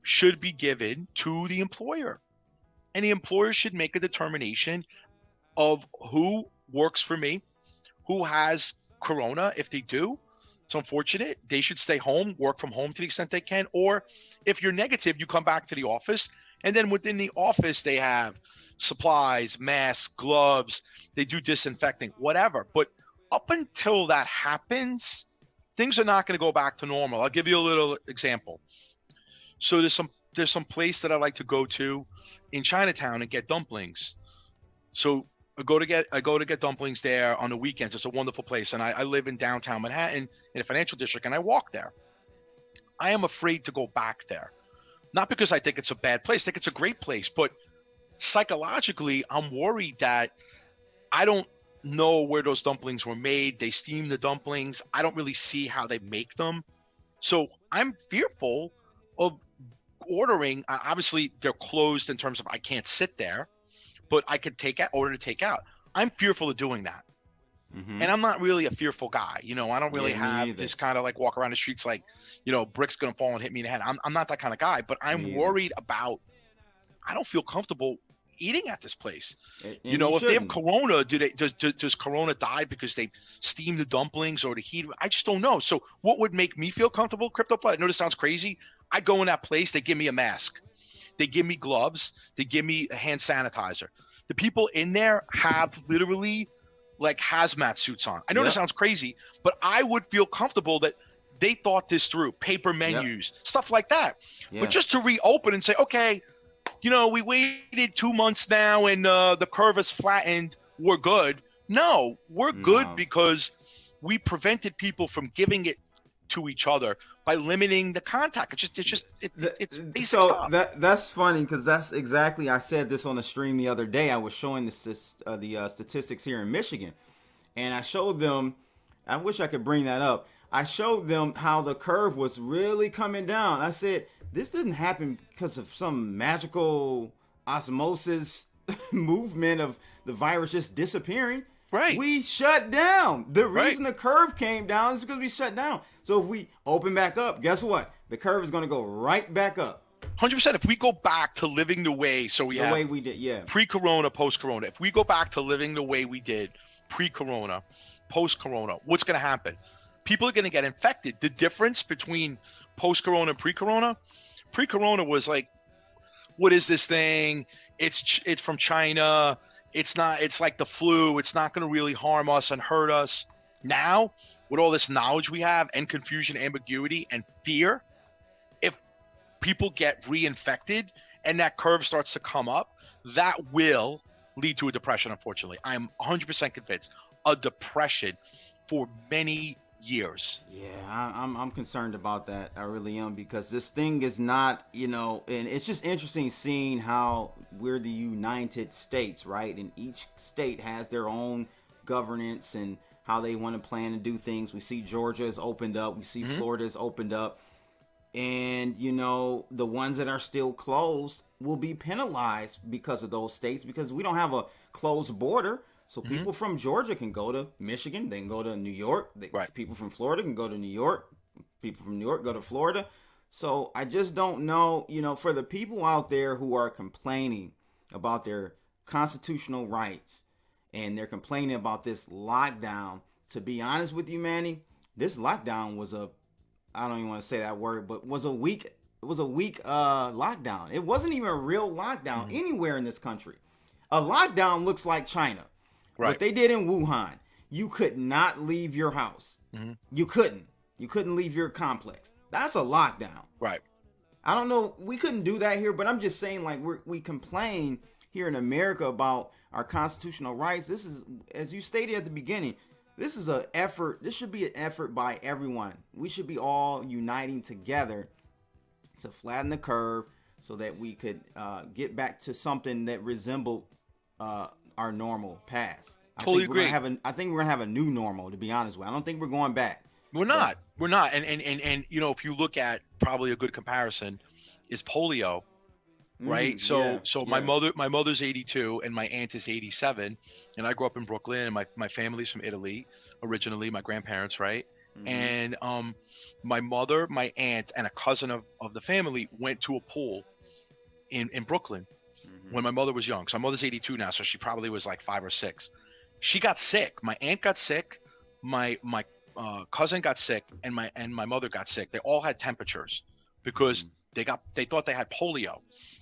[SPEAKER 2] should be given to the employer, and the employer should make a determination of who works for me, who has corona. If they do, it's unfortunate. They should stay home, work from home to the extent they can. Or if you're negative, you come back to the office, and then within the office, they have supplies, masks, gloves, they do disinfecting, whatever. But up until that happens, things are not going to go back to normal. I'll give you a little example. So there's some place that I like to go to in Chinatown and get dumplings. So I go to get dumplings there on the weekends. It's a wonderful place. And I live in downtown Manhattan in a financial district, and I walk there. I am afraid to go back there. Not because I think it's a bad place. I think it's a great place. But psychologically, I'm worried that I don't know where those dumplings were made. They steam the dumplings. I don't really see how they make them. So I'm fearful of ordering. Obviously, they're closed in terms of I can't sit there, but I could order to take out. I'm fearful of doing that. Mm-hmm. And I'm not really a fearful guy. I don't really have this kind of like walk around the streets like, brick's going to fall and hit me in the head. I'm not that kind of guy, but I'm worried about, I don't feel comfortable eating at this place.
[SPEAKER 1] And
[SPEAKER 2] You know,
[SPEAKER 1] you
[SPEAKER 2] if they have
[SPEAKER 1] shouldn't.
[SPEAKER 2] Corona, does Corona die because they steam the dumplings or the heat? I just don't know. So what would make me feel comfortable? Crypto Blood. I know this sounds crazy. I go in that place, they give me a mask, they give me gloves, they give me a hand sanitizer. The people in there have literally like hazmat suits on. I know this
[SPEAKER 1] Yep.
[SPEAKER 2] sounds crazy, but I would feel comfortable that they thought this through. Paper menus, stuff like that.
[SPEAKER 1] Yeah.
[SPEAKER 2] But just to reopen and say, okay, you know, we waited 2 months now and the curve is flattened, we're good. No, we're good
[SPEAKER 1] No.
[SPEAKER 2] because we prevented people from giving it to each other by limiting the contact. It's basic
[SPEAKER 1] So
[SPEAKER 2] stuff.
[SPEAKER 1] that's funny because that's exactly, I said this on the stream the other day. I was showing the statistics here in Michigan, and I showed them. I wish I could bring that up. I showed them how the curve was really coming down. I said this didn't happen because of some magical osmosis movement of the virus just disappearing.
[SPEAKER 2] Right.
[SPEAKER 1] We shut down. The
[SPEAKER 2] Right.
[SPEAKER 1] reason the curve came down is because we shut down. So if we open back up, guess what? The curve is going to go right back up
[SPEAKER 2] 100%. If we go back to living the way, so we
[SPEAKER 1] the
[SPEAKER 2] have
[SPEAKER 1] way we did. Yeah.
[SPEAKER 2] pre-corona, post-corona. If we go back to living the way we did pre-corona, post-corona, what's going to happen? People are going to get infected. The difference between post-corona and pre-corona was like, what is this thing? It's from China. It's not. It's like the flu. It's not going to really harm us and hurt us. Now, with all this knowledge we have and confusion, ambiguity, and fear, if people get reinfected and that curve starts to come up, that will lead to a depression, unfortunately. I'm 100% convinced. A depression for many years.
[SPEAKER 1] Yeah, I'm concerned about that. I really am, because this thing is not, and it's just interesting seeing how we're the United States, right? And each state has their own governance and how they want to plan and do things. We see Georgia has opened up. We see Florida has opened up. And, the ones that are still closed will be penalized because of those states, because we don't have a closed border. So people from Georgia can go to Michigan, they can go to New York.
[SPEAKER 2] Right.
[SPEAKER 1] People from Florida can go to New York. People from New York go to Florida. So I just don't know, for the people out there who are complaining about their constitutional rights and they're complaining about this lockdown, to be honest with you, Manny, this lockdown was I don't even want to say that word, but was a weak lockdown. It wasn't even a real lockdown anywhere in this country. A lockdown looks like China.
[SPEAKER 2] Right.
[SPEAKER 1] What they did in Wuhan, you could not leave your house. You couldn't leave your complex. That's a lockdown.
[SPEAKER 2] Right.
[SPEAKER 1] I don't know. We couldn't do that here, but I'm just saying, like, we complain here in America about our constitutional rights. This is, as you stated at the beginning, this is an effort. This should be an effort by everyone. We should be all uniting together to flatten the curve so that we could get back to something that resembled our normal past.
[SPEAKER 2] Totally agree.
[SPEAKER 1] I think we're gonna have a new normal, to be honest with you. I don't think we're going back.
[SPEAKER 2] We're not. And if you look at, probably a good comparison is polio, right? So my mother's 82 and my aunt is 87, and I grew up in Brooklyn, and my family's from Italy originally, my grandparents, right? And my mother, my aunt, and a cousin of the family went to a pool in Brooklyn when my mother was young. So my mother's 82 now, so she probably was like 5 or 6. She got sick. My aunt got sick. My cousin got sick, and my mother got sick. They all had temperatures because they thought they had polio,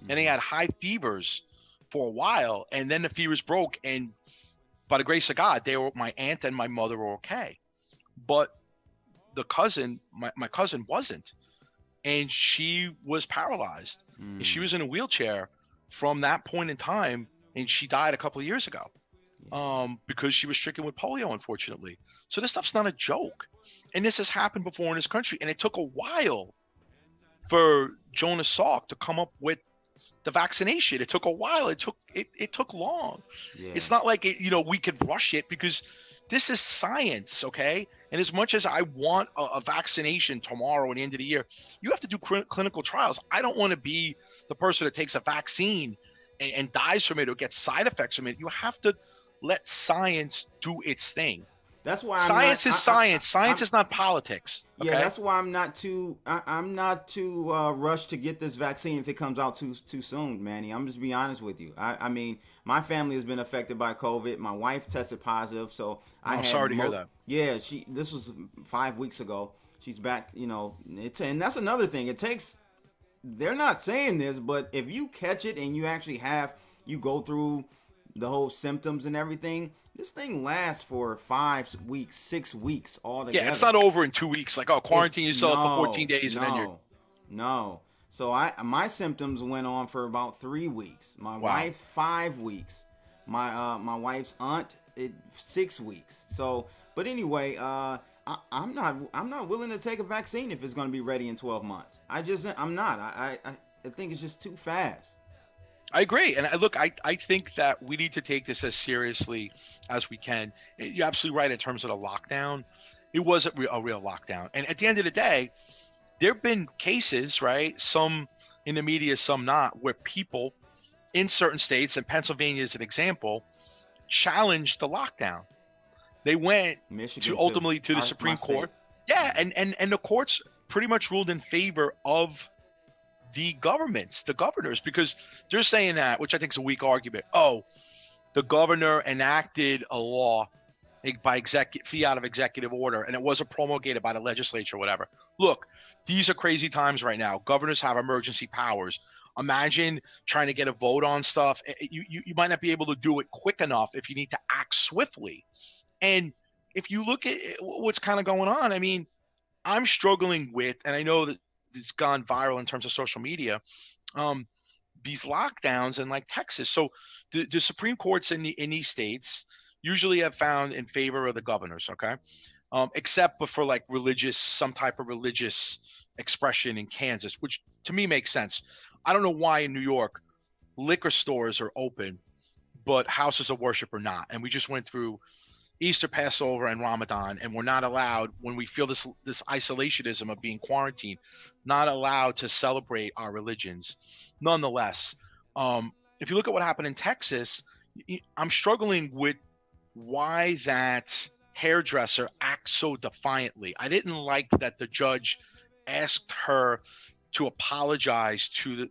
[SPEAKER 2] and they had high fevers for a while, and then the fevers broke, and by the grace of God, my aunt and my mother were okay, but the cousin, my cousin wasn't, and she was paralyzed, and she was in a wheelchair from that point in time, and she died a couple of years ago. Because she was stricken with polio, unfortunately. So this stuff's not a joke. And this has happened before in this country. And it took a while for Jonas Salk to come up with the vaccination. It took a while. It took long. Yeah. It's not like we could rush it, because this is science, okay? And as much as I want a vaccination tomorrow at the end of the year, you have to do clinical trials. I don't want to be the person that takes a vaccine and dies from it or gets side effects from it. You have to let science do its thing.
[SPEAKER 1] That's why I'm not.
[SPEAKER 2] Science is science. Science is not politics. Okay?
[SPEAKER 1] Yeah, that's why I'm not too. I'm not too rushed to get this vaccine if it comes out too soon, Manny. I'm just be honest with you. I mean, my family has been affected by COVID. My wife tested positive, so I
[SPEAKER 2] I'm
[SPEAKER 1] had.
[SPEAKER 2] sorry to hear that.
[SPEAKER 1] Yeah, This was 5 weeks ago. She's back. And that's another thing. It takes. They're not saying this, but if you catch it and you go through the whole symptoms and everything, this thing lasts for 5 weeks, 6 weeks altogether.
[SPEAKER 2] Yeah, it's not over in 2 weeks. Like, quarantine yourself for 14 days and then you're...
[SPEAKER 1] No. So my symptoms went on for about 3 weeks. My wife 5 weeks. My wife's aunt 6 weeks. So, but anyway, I'm not willing to take a vaccine if it's going to be ready in 12 months. I'm not. I think it's just too fast.
[SPEAKER 2] I agree. And I think that we need to take this as seriously as we can. You're absolutely right in terms of the lockdown. It wasn't a real lockdown. And at the end of the day, there have been cases, right? Some in the media, some not, where people in certain states, and Pennsylvania is an example, challenged the lockdown. They went
[SPEAKER 1] Michigan
[SPEAKER 2] ultimately to the Supreme Court. Yeah, and the courts pretty much ruled in favor of the governors, because they're saying that, which I think is a weak argument. Oh, the governor enacted a law by fiat of executive order, and it wasn't promulgated by the legislature or whatever. Look, these are crazy times right now. Governors have emergency powers. Imagine trying to get a vote on stuff. You might not be able to do it quick enough if you need to act swiftly. And if you look at what's kind of going on, I mean, I'm struggling with, and I know that it's gone viral in terms of social media, these lockdowns in like Texas. So the Supreme Courts in these states usually have found in favor of the governors, okay? Except for like some type of religious expression in Kansas, which to me makes sense. I don't know why in New York liquor stores are open, but houses of worship are not. And we just went through Easter, Passover, and Ramadan, and we're not allowed, when we feel this isolationism of being quarantined, not allowed to celebrate our religions. Nonetheless, if you look at what happened in Texas, I'm struggling with why that hairdresser acts so defiantly. I didn't like that the judge asked her to apologize to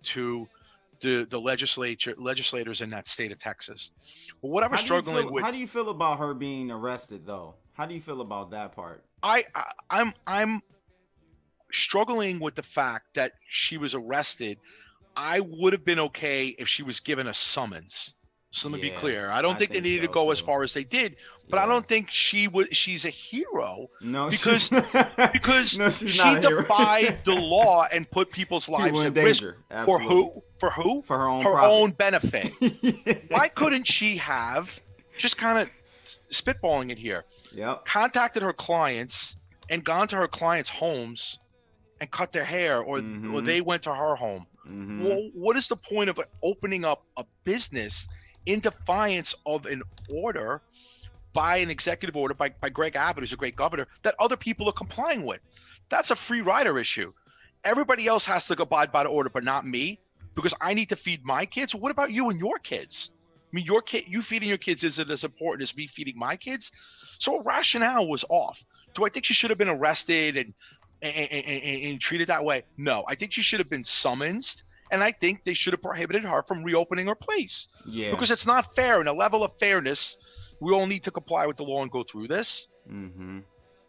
[SPEAKER 2] the legislators in that state of Texas. But what I was struggling with.
[SPEAKER 1] How do you feel about her being arrested, though? How do you feel about that part?
[SPEAKER 2] I'm struggling with the fact that she was arrested. I would have been okay if she was given a summons. So let me be clear. I don't think they needed to go as far as they did, but I don't think she's a hero.
[SPEAKER 1] No,
[SPEAKER 2] because
[SPEAKER 1] she
[SPEAKER 2] defied the law and put people's lives at risk. For who? For who?
[SPEAKER 1] For her own
[SPEAKER 2] her
[SPEAKER 1] profit.
[SPEAKER 2] own benefit. Yeah. Why couldn't she have just kind of spitballing it here?
[SPEAKER 1] Yep.
[SPEAKER 2] Contacted her clients and gone to her clients' homes and cut their hair, or they went to her home. Mm-hmm. Well, what is the point of opening up a business in defiance of an order by an executive order by Greg Abbott, who's a great governor, that other people are complying with? That's a free rider issue. Everybody else has to abide by the order, but not me, because I need to feed my kids. What about you and your kids? I mean, you feeding your kids isn't as important as me feeding my kids. So rationale was off. Do I think she should have been arrested and treated that way? No, I think she should have been summoned. And I think they should have prohibited her from reopening her place. Yeah. Because it's not fair. And a level of fairness, we all need to comply with the law and go through this. Mm-hmm.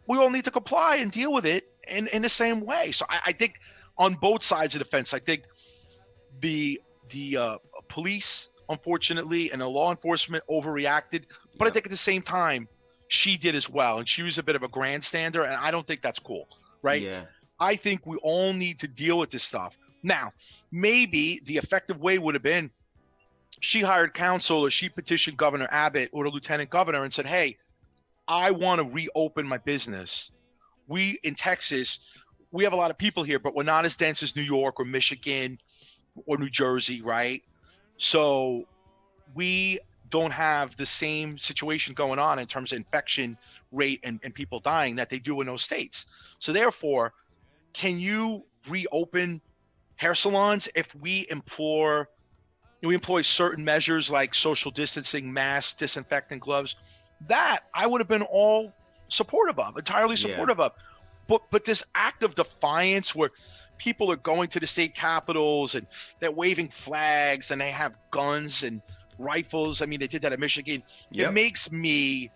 [SPEAKER 2] We all need to comply and deal with it in the same way. So I think on both sides of the fence, I think the police, unfortunately, and the law enforcement overreacted. But I think at the same time, she did as well. And she was a bit of a grandstander. And I don't think that's cool, right? Yeah. I think we all need to deal with this stuff. Now, maybe the effective way would have been she hired counsel, or she petitioned Governor Abbott or the lieutenant governor and said, hey, I want to reopen my business. We in Texas, we have a lot of people here, but we're not as dense as New York or Michigan or New Jersey, right? So we don't have the same situation going on in terms of infection rate and people dying that they do in those states. So therefore, can you reopen hair salons if we employ certain measures like social distancing, masks, disinfectant gloves? That I would have been all entirely supportive of. But this act of defiance where people are going to the state capitals and they're waving flags and they have guns and rifles. I mean, they did that in Michigan. It makes me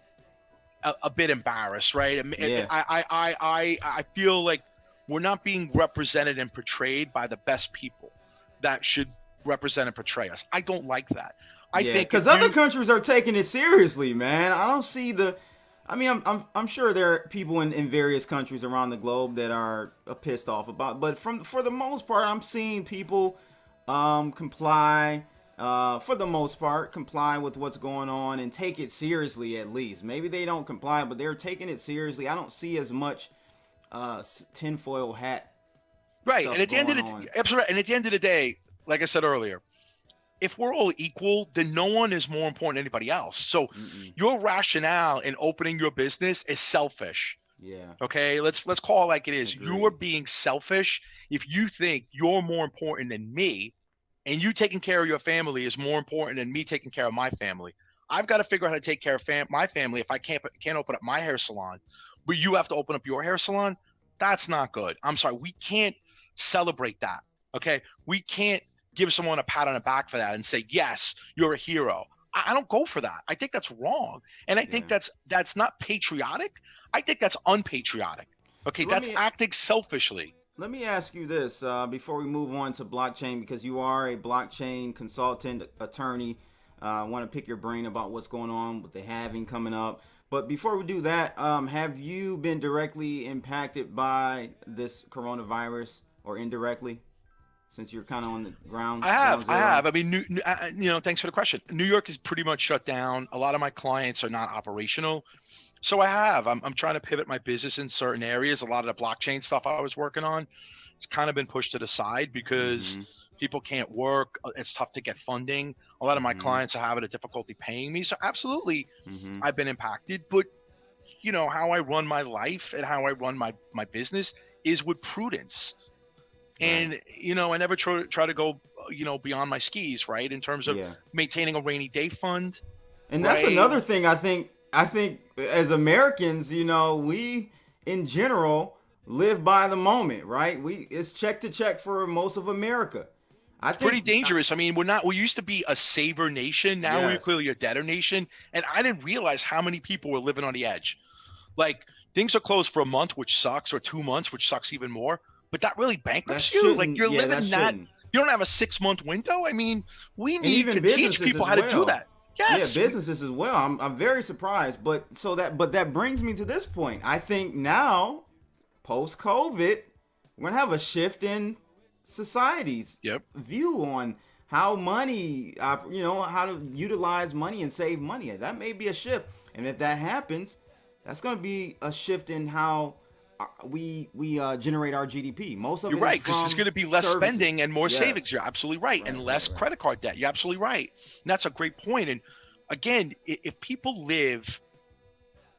[SPEAKER 2] a bit embarrassed, right? I feel like we're not being represented and portrayed by the best people that should represent and portray us. I don't like that. I think
[SPEAKER 1] because other countries are taking it seriously, man. I don't see the. I mean, I'm sure there are people in various countries around the globe that are pissed off about, but for the most part, I'm seeing people comply. For the most part, comply with what's going on and take it seriously. At least maybe they don't comply, but they're taking it seriously. I don't see as much tinfoil hat.
[SPEAKER 2] Right, and at the end of the day, like I said earlier, if we're all equal, then no one is more important than anybody else. So your rationale in opening your business is selfish.
[SPEAKER 1] Yeah.
[SPEAKER 2] Okay, let's call it like it is. You are being selfish if you think you're more important than me, and you taking care of your family is more important than me taking care of my family. I've got to figure out how to take care of my family if I can't open up my hair salon, but you have to open up your hair salon. That's not good. I'm sorry. We can't celebrate that. Okay, we can't give someone a pat on the back for that and say, yes, you're a hero. I don't go for that. I think that's wrong. And I think that's not patriotic. I think that's unpatriotic. Okay, so that's acting selfishly.
[SPEAKER 1] Let me ask you this before we move on to blockchain, because you are a blockchain consultant, attorney. I want to pick your brain about what's going on with the halving coming up. But before we do that, have you been directly impacted by this coronavirus or indirectly? Since you're kind of on the ground.
[SPEAKER 2] I have. I mean, thanks for the question. New York is pretty much shut down. A lot of my clients are not operational. So I have. I'm trying to pivot my business in certain areas. A lot of the blockchain stuff I was working on, it's kind of been pushed to the side because people can't work. It's tough to get funding. A lot of my clients are having a difficulty paying me. So absolutely, I've been impacted. But, how I run my life and how I run my business is with prudence. And, I never try to go, beyond my skis, right? In terms of maintaining a rainy day fund.
[SPEAKER 1] And that's another thing I think as Americans, we in general live by the moment, right? It's check to check for most of America.
[SPEAKER 2] It's pretty dangerous. I mean, we used to be a saver nation. Now we're clearly a debtor nation. And I didn't realize how many people were living on the edge. Like, things are closed for a month, which sucks, or 2 months, which sucks even more. But that really bankrupts you. Like, you're living that. You don't have a 6-month window. I mean, we need to teach people how to do that. Yes.
[SPEAKER 1] Yeah, businesses as well. I'm very surprised. But that brings me to this point. I think now, post-COVID, we're gonna have a shift in society's view on how money, how to utilize money and save money. That may be a shift, and if that happens, that's gonna be a shift in how we generate our GDP. Most of
[SPEAKER 2] You're right, because there's going to be less spending and more savings. You're absolutely right, and less credit card debt. You're absolutely right. And that's a great point. And again, if people live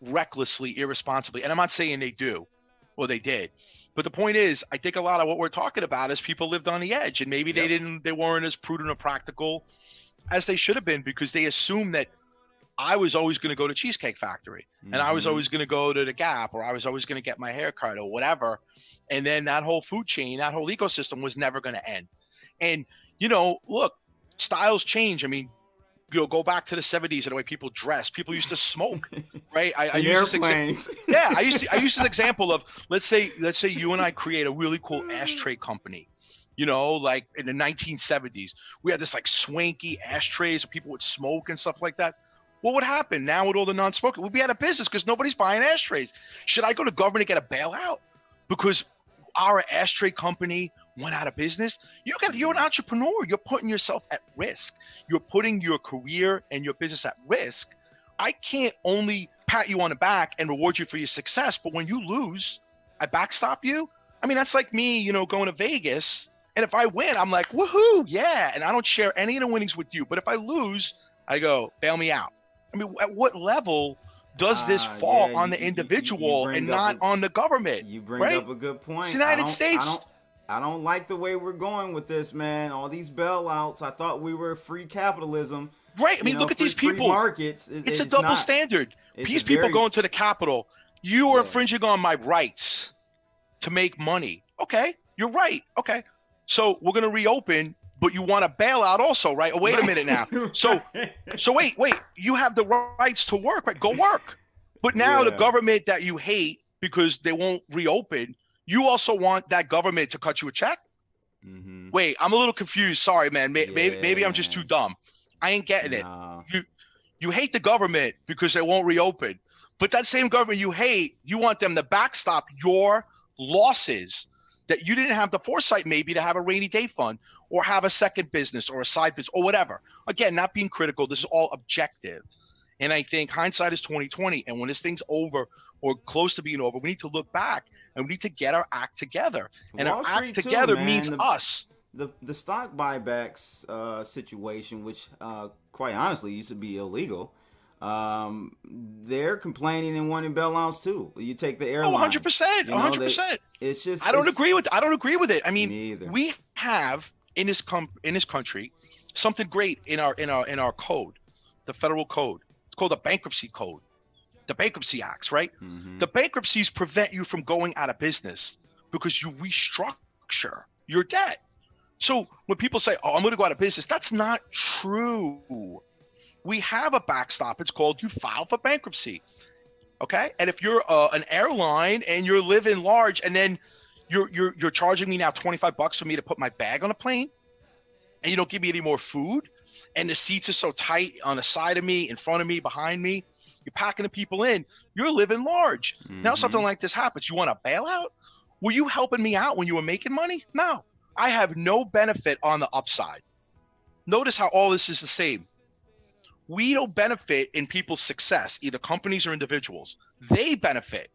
[SPEAKER 2] recklessly, irresponsibly, and I'm not saying they do, or they did, but the point is, I think a lot of what we're talking about is people lived on the edge, and maybe they weren't as prudent or practical as they should have been, because they assumed that I was always going to go to Cheesecake Factory, and I was always going to go to the Gap, or I was always going to get my hair cut or whatever. And then that whole food chain, that whole ecosystem was never going to end. And, look, styles change. I mean, go back to the 70s and the way people dress. People used to smoke, right? I use this I use this example of, let's say you and I create a really cool ashtray company. Like in the 1970s, we had this like swanky ashtrays where people would smoke and stuff like that. What would happen now with all the non-smokers? We'd be out of business because nobody's buying ashtrays. Should I go to government and get a bailout because our ashtray company went out of business? You're an entrepreneur. You're putting yourself at risk. You're putting your career and your business at risk. I can't only pat you on the back and reward you for your success, but when you lose, I backstop you. I mean, that's like me, going to Vegas, and if I win, I'm like, woohoo, yeah, and I don't share any of the winnings with you. But if I lose, I go, bail me out. I mean, at what level does this fall on the individual and not on the government?
[SPEAKER 1] You bring up a good point.
[SPEAKER 2] It's the United States.
[SPEAKER 1] I don't like the way we're going with this, man. All these bailouts. I thought we were free capitalism.
[SPEAKER 2] Right. I mean, look at these people.
[SPEAKER 1] Markets.
[SPEAKER 2] It's a double standard. These people going to the Capitol, You are infringing on my rights to make money. Okay, you're right. Okay, so we're gonna reopen, but you want a bailout also, right? Oh, wait a minute now. So wait. You have the rights to work, right? Go work. But now the government that you hate because they won't reopen, you also want that government to cut you a check? Mm-hmm. Wait, I'm a little confused. Sorry, man. Maybe I'm just too dumb. I ain't getting it. You hate the government because they won't reopen. But that same government you hate, you want them to backstop your losses that you didn't have the foresight maybe to have a rainy day fund or have a second business or a side business or whatever. Again, not being critical. This is all objective. And I think hindsight is 20/20. And when this thing's over or close to being over, we need to look back and we need to get our act together. And
[SPEAKER 1] Wall
[SPEAKER 2] our
[SPEAKER 1] Street
[SPEAKER 2] act together
[SPEAKER 1] too,
[SPEAKER 2] means us.
[SPEAKER 1] The stock buybacks situation, which quite honestly used to be illegal, they're complaining and wanting bailouts too. You take the airline.
[SPEAKER 2] 100%. 100%.
[SPEAKER 1] It's just
[SPEAKER 2] I don't agree with it. I mean,
[SPEAKER 1] we
[SPEAKER 2] have in this country something great in our code, the federal code. It's called the bankruptcy code, the bankruptcy acts, right? Mm-hmm. The bankruptcies prevent you from going out of business because you restructure your debt. So when people say, "Oh, I'm going to go out of business," that's not true. We have a backstop. It's called you file for bankruptcy. Okay. And if you're an airline and you're living large and then you're charging me now $25 for me to put my bag on a plane and you don't give me any more food and the seats are so tight on the side of me, in front of me, behind me, you're packing the people in, you're living large. Mm-hmm. Now something like this happens. You want a bailout? Were you helping me out when you were making money? No, I have no benefit on the upside. Notice how all this is the same. We don't benefit in people's success, either companies or individuals. They benefit.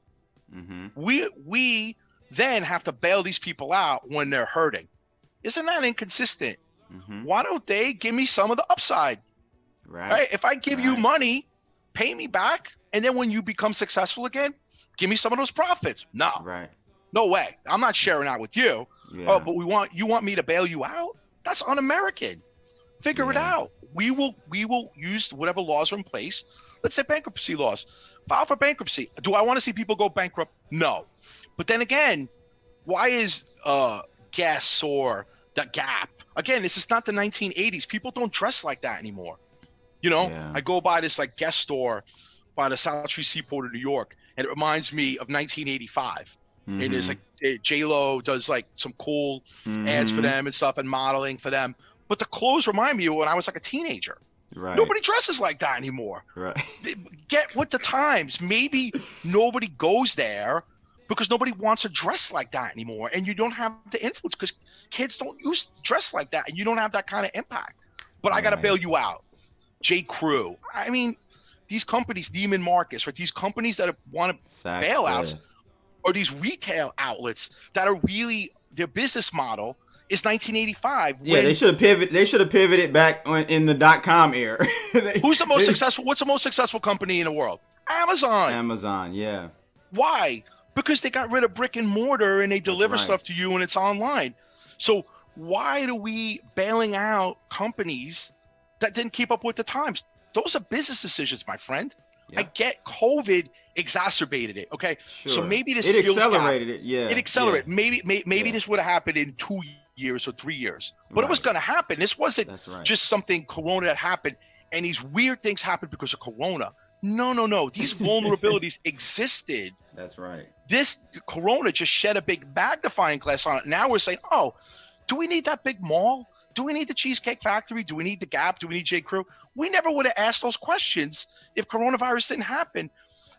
[SPEAKER 2] Mm-hmm. We then have to bail these people out when they're hurting. Isn't that inconsistent? Mm-hmm. Why don't they give me some of the upside? Right? If I give you money, pay me back, and then when you become successful again, give me some of those profits. No.
[SPEAKER 1] Right.
[SPEAKER 2] No way. I'm not sharing out with you. Yeah. Oh, but you want me to bail you out? That's un-American. Figure it out. We will use whatever laws are in place. Let's say bankruptcy laws. File for bankruptcy. Do I want to see people go bankrupt? No. But then again, why is Guess or the Gap? Again, this is not the 1980s. People don't dress like that anymore. You know, I go by this like Guess store by the South Street Seaport of New York, and it reminds me of 1985. Mm-hmm. And it's like J-Lo does like some cool ads for them and stuff and modeling for them. But the clothes remind me of when I was like a teenager. Right. Nobody dresses like that anymore. Right. Get with the times. Maybe nobody goes there because nobody wants to dress like that anymore. And you don't have the influence because kids don't dress like that. And you don't have that kind of impact. But I got to bail you out. J. Crew. I mean, these companies, Neiman Marcus, right? These companies that want to bailouts or these retail outlets that are really their business model is 1985.
[SPEAKER 1] Yeah, they should have pivoted back in the .com era.
[SPEAKER 2] Who's the most successful? What's the most successful company in the world? Amazon.
[SPEAKER 1] Amazon, yeah.
[SPEAKER 2] Why? Because they got rid of brick and mortar and they deliver stuff to you and it's online. So why do we bailing out companies that didn't keep up with the times? Those are business decisions, my friend. Yep. I get COVID exacerbated it. Okay, sure. So maybe this
[SPEAKER 1] accelerated it. Yeah,
[SPEAKER 2] it accelerated. Yeah. Maybe this would have happened in 2 years or 3 years, but it was going to happen. This wasn't just something Corona that happened, and these weird things happened because of Corona. No. These vulnerabilities existed.
[SPEAKER 1] That's right.
[SPEAKER 2] This Corona just shed a big magnifying glass on it. Now we're saying, oh, do we need that big mall? Do we need the Cheesecake Factory? Do we need the Gap? Do we need J. Crew? We never would have asked those questions if coronavirus didn't happen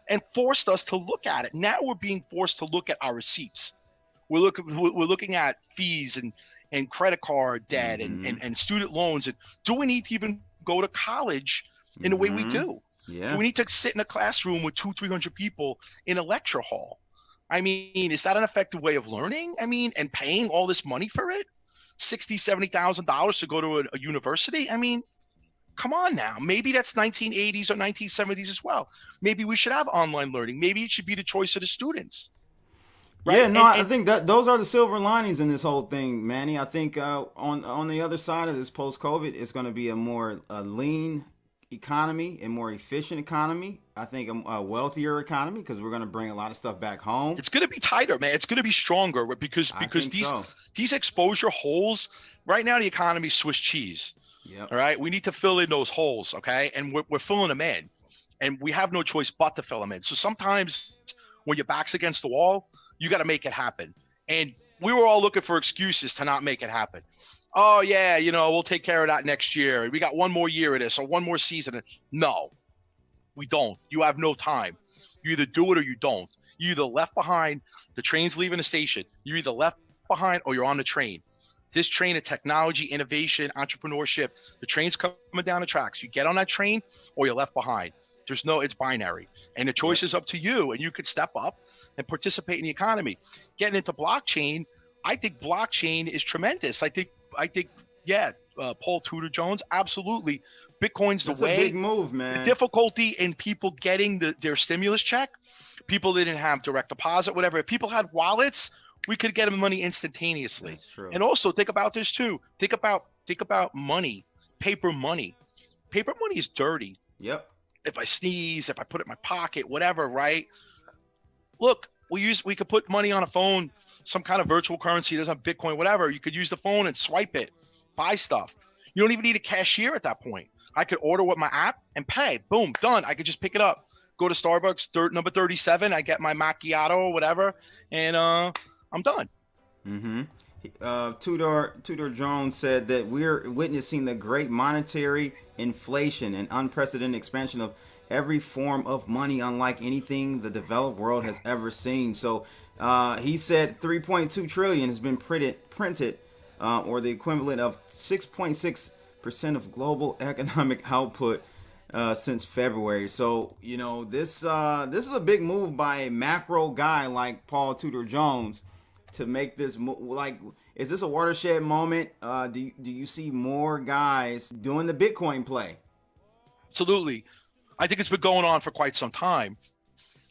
[SPEAKER 2] and forced us to look at it. Now we're being forced to look at our receipts. We're looking at fees and credit card debt and student loans. And do we need to even go to college in the way we do? Yeah. Do we need to sit in a classroom with 200-300 people in a lecture hall? I mean, is that an effective way of learning? I mean, and paying all this money for it? $60,000, $70,000 to go to a university? I mean, come on now. Maybe that's 1980s or 1970s as well. Maybe we should have online learning. Maybe it should be the choice of the students.
[SPEAKER 1] Right? Yeah, no, I think that those are the silver linings in this whole thing, Manny. I think on the other side of this post-COVID, it's going to be a more lean economy, a more efficient economy. I think a wealthier economy because we're going to bring a lot of stuff back home.
[SPEAKER 2] It's going to be tighter, man. It's going to be stronger because these exposure holes right now, the economy's Swiss cheese.
[SPEAKER 1] Yep.
[SPEAKER 2] All right. We need to fill in those holes. Okay. And we're filling them in, and we have no choice but to fill them in. So sometimes when your back's against the wall, you got to make it happen. And we were all looking for excuses to not make it happen. Oh yeah, we'll take care of that next year. We got one more year of this or one more season. No, we don't. You have no time. You either do it or you don't. You either left behind, the train's leaving the station. You're either left behind or you're on the train. This train of technology, innovation, entrepreneurship, the train's coming down the tracks. You get on that train or you're left behind. It's binary. And the choice is up to you, and you could step up and participate in the economy. Getting into blockchain, I think blockchain is tremendous. I think, Paul Tudor Jones, absolutely. Bitcoin's the way.
[SPEAKER 1] That's a big move, man.
[SPEAKER 2] The difficulty in people getting their stimulus check, people didn't have direct deposit, whatever. If people had wallets, we could get them money instantaneously.
[SPEAKER 1] That's true.
[SPEAKER 2] And also think about this too. Think about money, paper money. Paper money is dirty.
[SPEAKER 1] Yep.
[SPEAKER 2] If I sneeze, if I put it in my pocket, whatever, right? Look, we could put money on a phone, some kind of virtual currency, doesn't have Bitcoin, whatever. You could use the phone and swipe it, buy stuff. You don't even need a cashier at that point. I could order with my app and pay. Boom, done. I could just pick it up. Go to Starbucks, number 37. I get my macchiato or whatever, and I'm done.
[SPEAKER 1] Mm-hmm. Tudor Jones said that we're witnessing the great monetary inflation and unprecedented expansion of every form of money unlike anything the developed world has ever seen. So he said 3.2 trillion has been printed or the equivalent of 6.6% of global economic output since February. So, this is a big move by a macro guy like Paul Tudor Jones to make this is this a watershed moment? Do you see more guys doing the Bitcoin play?
[SPEAKER 2] Absolutely. I think it's been going on for quite some time.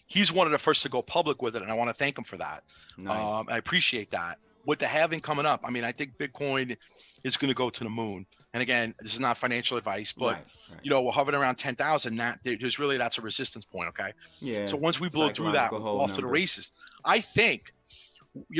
[SPEAKER 2] He's one of the first to go public with it, and I want to thank him for that.
[SPEAKER 1] Nice.
[SPEAKER 2] I appreciate that. With the halving coming up, I think Bitcoin is going to go to the moon. And again, this is not financial advice, but right. We're hovering around 10,000. That's a resistance point. Okay.
[SPEAKER 1] Yeah.
[SPEAKER 2] So once we blow through that, we're off to the races. I think,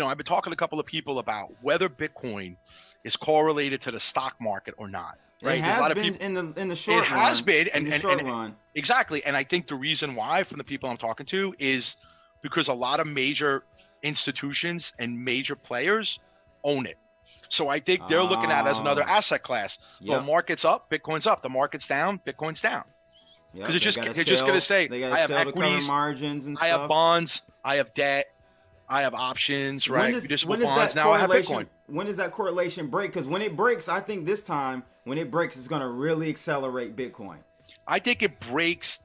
[SPEAKER 2] I've been talking to a couple of people about whether Bitcoin is correlated to the stock market or not. Right?
[SPEAKER 1] It has been in the short run.
[SPEAKER 2] It has been, and
[SPEAKER 1] run.
[SPEAKER 2] Exactly. And I think the reason why, from the people I'm talking to, is because a lot of major institutions and major players own it. So I think they're looking at it as another asset class. Yep. The market's up, Bitcoin's up. The market's down, Bitcoin's down. Because they're just going to say, I have equities,
[SPEAKER 1] margins and stuff.
[SPEAKER 2] I have bonds, I have debt, I have options, right?
[SPEAKER 1] When I have Bitcoin. When does that correlation break? Because when it breaks, I think this time, when it breaks, it's going to really accelerate Bitcoin.
[SPEAKER 2] I think it breaks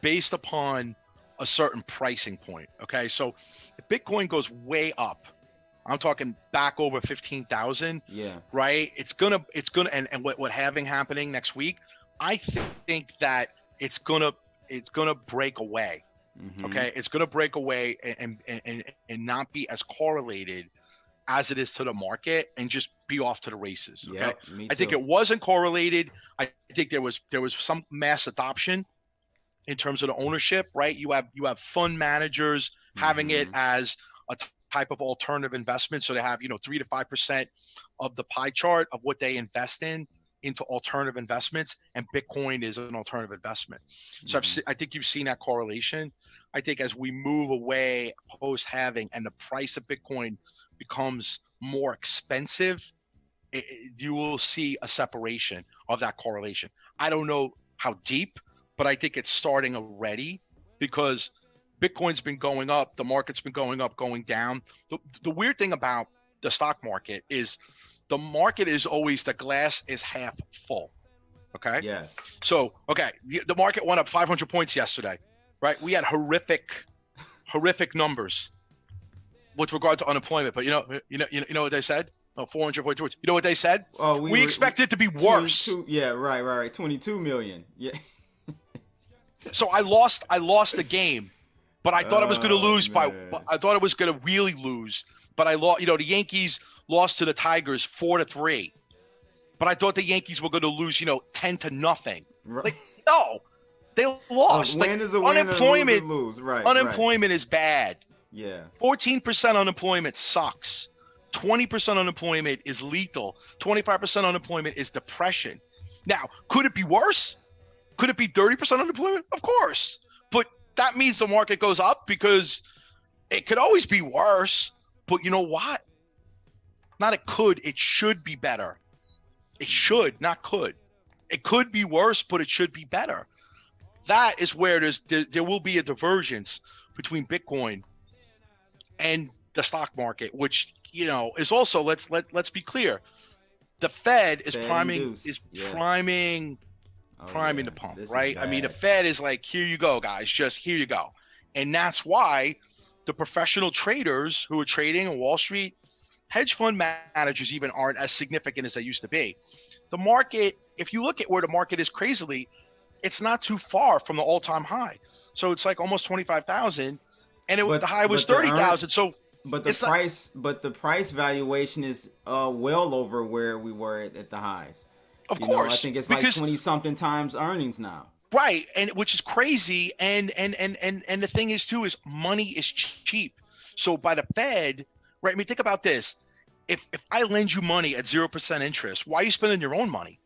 [SPEAKER 2] based upon a certain pricing point. Okay, so if Bitcoin goes way up, I'm talking back over 15,000.
[SPEAKER 1] Yeah.
[SPEAKER 2] Right. It's gonna, and what having happening next week, I think that it's gonna break away. Mm-hmm. Okay, it's gonna break away and not be as correlated as it is to the market and just be off to the races. Okay,
[SPEAKER 1] me too.
[SPEAKER 2] I think it wasn't correlated. I think there was some mass adoption in terms of the ownership. Right, you have fund managers having it as a type of alternative investment. So they have 3 to 5% of the pie chart of what they invest into alternative investments, and Bitcoin is an alternative investment. So I think you've seen that correlation. I think as we move away post halving and the price of Bitcoin becomes more expensive, you will see a separation of that correlation. I don't know how deep, but I think it's starting already because Bitcoin's been going up, the market's been going up, going down. The weird thing about the stock market is the market is always, the glass is half full. Okay.
[SPEAKER 1] Yes.
[SPEAKER 2] So, okay. The market went up 500 points yesterday, right? We had horrific numbers with regard to unemployment, but you know what they said? 442. You know what they said?
[SPEAKER 1] Oh,
[SPEAKER 2] we expect it to be worse.
[SPEAKER 1] Yeah. Right. 22 million. Yeah.
[SPEAKER 2] So I lost the game, but I thought I was going to lose I thought it was going to really lose, but I lost, the Yankees lost to the Tigers 4-3, but I thought the Yankees were going to lose, 10-0.
[SPEAKER 1] Right.
[SPEAKER 2] Like, No, they lost.
[SPEAKER 1] Win is a win, and lose is lose. Right.
[SPEAKER 2] Unemployment is bad.
[SPEAKER 1] Yeah.
[SPEAKER 2] 14% unemployment sucks. 20% unemployment is lethal. 25% unemployment is depression. Now, could it be worse? Could it be 30% unemployment? Of course. But that means the market goes up because it could always be worse. But you know what? Not it could, it should be better. It should, not could. It could be worse, but it should be better. That is where there will be a divergence between Bitcoin and the stock market, which, you know, is also, let's be clear. The Fed is priming the pump, right? I mean, the Fed is like, here you go, guys, just here you go. And that's why the professional traders who are trading on Wall Street, hedge fund managers even aren't as significant as they used to be. The market, if you look at where the market is crazily, it's not too far from the all-time high. So it's like almost 25,000, and the high was 30,000. So
[SPEAKER 1] but the price valuation is well over where we were at the highs.
[SPEAKER 2] Of course,
[SPEAKER 1] I think it's like 20 something times earnings now.
[SPEAKER 2] Right, and which is crazy. And the thing is too is money is cheap. So by the Fed, right? I mean, think about this. If I lend you money at 0% interest, why are you spending your own money?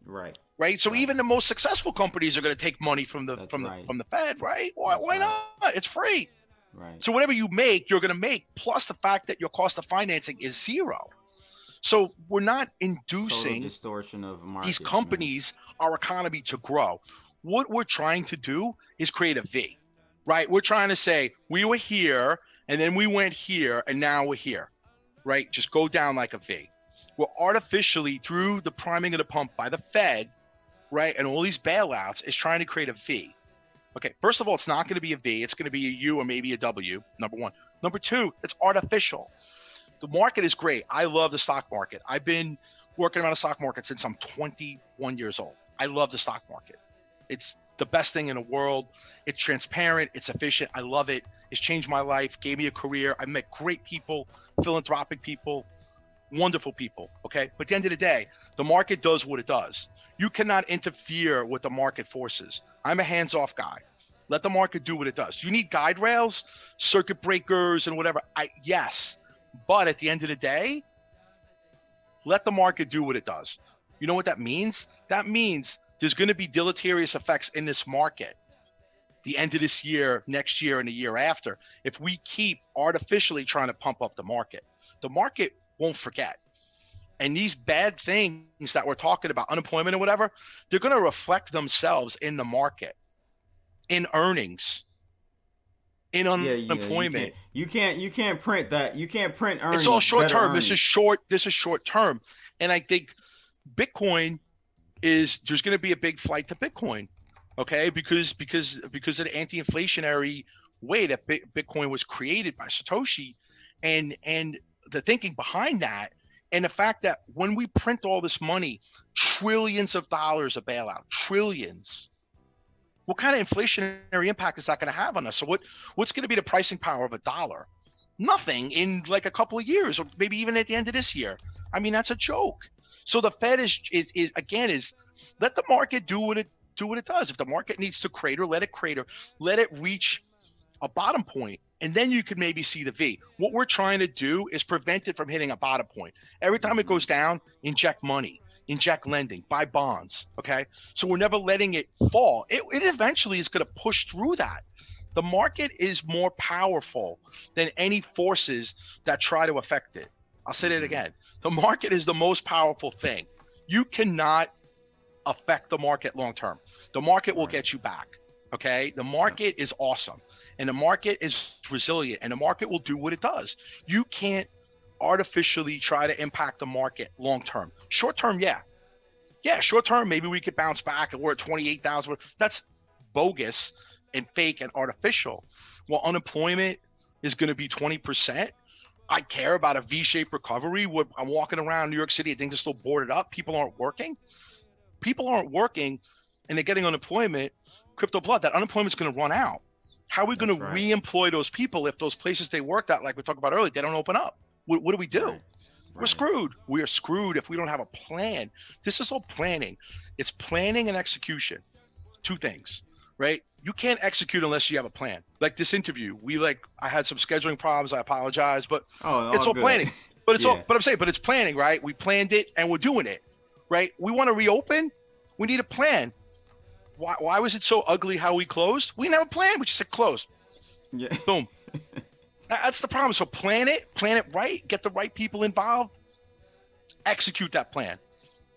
[SPEAKER 1] Right.
[SPEAKER 2] Right. So even the most successful companies are going to take money from the Fed, right? Why not? It's free.
[SPEAKER 1] Right.
[SPEAKER 2] So whatever you make, you're going to make, plus the fact that your cost of financing is zero. So we're not inducing
[SPEAKER 1] distortion of markets,
[SPEAKER 2] these companies, our economy to grow. What we're trying to do is create a V, right? We're trying to say we were here and then we went here and now we're here, right? Just go down like a V. We're artificially, through the priming of the pump by the Fed, right, and all these bailouts, is trying to create a V. Okay, first of all, it's not going to be a V. It's going to be a U or maybe a W, number one. Number two, it's artificial. The market is great. I love the stock market. I've been working around the stock market since I'm 21 years old. I love the stock market. It's the best thing in the world. It's transparent. It's efficient. I love it. It's changed my life, gave me a career. I met great people, philanthropic people, wonderful people, okay? But at the end of the day, the market does what it does. You cannot interfere with the market forces. I'm a hands-off guy. Let the market do what it does. You need guide rails, circuit breakers, and whatever. Yes, but at the end of the day, let the market do what it does. You know what that means? That means there's going to be deleterious effects in this market the end of this year, next year, and the year after, if we keep artificially trying to pump up the market. The market won't forget. And these bad things that we're talking about, unemployment and whatever, they're going to reflect themselves in the market, in earnings, in unemployment.
[SPEAKER 1] You can't print that. You can't print earnings.
[SPEAKER 2] It's all short term. This is short term. And I think Bitcoin there's going to be a big flight to Bitcoin. Okay, because of the anti-inflationary way that Bitcoin was created by Satoshi, and the thinking behind that, and the fact that when we print all this money, trillions of dollars of bailout, trillions, what kind of inflationary impact is that going to have on us? So what's going to be the pricing power of a dollar? Nothing in like a couple of years, or maybe even at the end of this year. I mean, that's a joke. So the Fed is let the market do what it does. If the market needs to crater, let it reach a bottom point, and then you could maybe see the V. What we're trying to do is prevent it from hitting a bottom point. Every time it goes down, inject money, inject lending, buy bonds, okay? So we're never letting it fall. It eventually is going to push through that. The market is more powerful than any forces that try to affect it. I'll say that again. The market is the most powerful thing. You cannot affect the market long term. The market will get you back. Okay, the market is awesome, and the market is resilient, and the market will do what it does. You can't artificially try to impact the market long term. Short term, yeah, short term, maybe we could bounce back and we're at 28,000. That's bogus and fake and artificial. Well, unemployment is going to be 20%. I care about a V-shaped recovery. I'm walking around New York City, things are still boarded up. People aren't working, and they're getting unemployment. Crypto blood, that unemployment's going to run out. How are we going to re-employ those people if those places they worked at, like we talked about earlier, they don't open up? What do we do? Right. We're screwed. We are screwed if we don't have a plan. This is all planning. It's planning and execution. two things, right? You can't execute unless you have a plan. Like this interview, I had some scheduling problems. I apologize, but it's all
[SPEAKER 1] good.
[SPEAKER 2] planning. But it's
[SPEAKER 1] Yeah.
[SPEAKER 2] but it's planning, right? We planned it and we're doing it, right? We want to reopen. We need a plan. Why was it so ugly how we closed? We didn't have a plan. We just said close.
[SPEAKER 1] Yeah.
[SPEAKER 2] Boom. That's the problem. So plan it right, get the right people involved, execute that plan.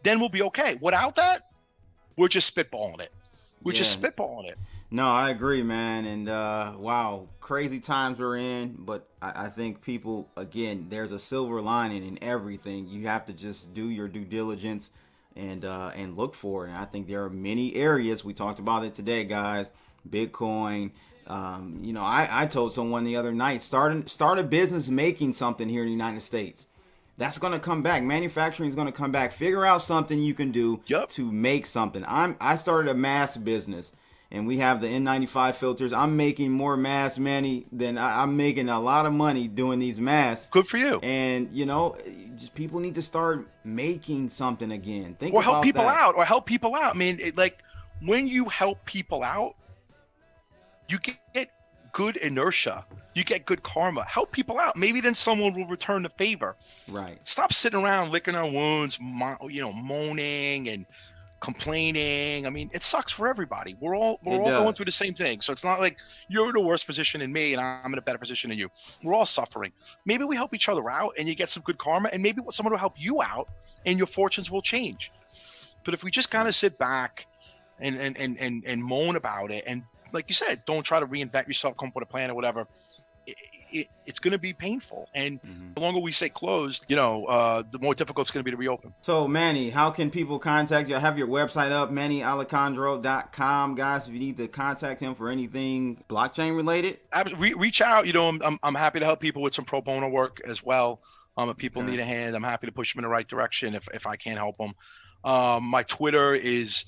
[SPEAKER 2] Then we'll be okay. Without that, we're just spitballing it.
[SPEAKER 1] No, I agree, man. And wow, crazy times we're in. But I think people, again, there's a silver lining in everything. You have to just do your due diligence and look for it. And I think there are many areas. We talked about it today, guys. Bitcoin. I told someone the other night, start a business making something here in the United States. That's going to come back. Manufacturing is going to come back. Figure out something you can do to make something. I started a mask business, and we have the N95 filters. I'm making more masks, Manny, than I'm making a lot of money doing these masks.
[SPEAKER 2] Good for you.
[SPEAKER 1] And, just people need to start making something again.
[SPEAKER 2] Or help people out. I mean, when you help people out, you get good inertia. You get good karma. Help people out. Maybe then someone will return the favor.
[SPEAKER 1] Right.
[SPEAKER 2] Stop sitting around licking our wounds, moaning and complaining. I mean, it sucks for everybody. We're all going through the same thing. So it's not like you're in a worse position than me and I'm in a better position than you. We're all suffering. Maybe we help each other out and you get some good karma, and maybe someone will help you out and your fortunes will change. But if we just kind of sit back and moan about it, and like you said, don't try to reinvent yourself, come up with a plan or whatever, it's going to be painful. And the longer we stay closed, the more difficult it's going to be to reopen.
[SPEAKER 1] So, Manny, how can people contact you? I have your website up, MannyAlicandro.com. Guys, if you need to contact him for anything blockchain related,
[SPEAKER 2] reach out. I'm happy to help people with some pro bono work as well. If people need a hand, I'm happy to push them in the right direction if I can't help them. My Twitter is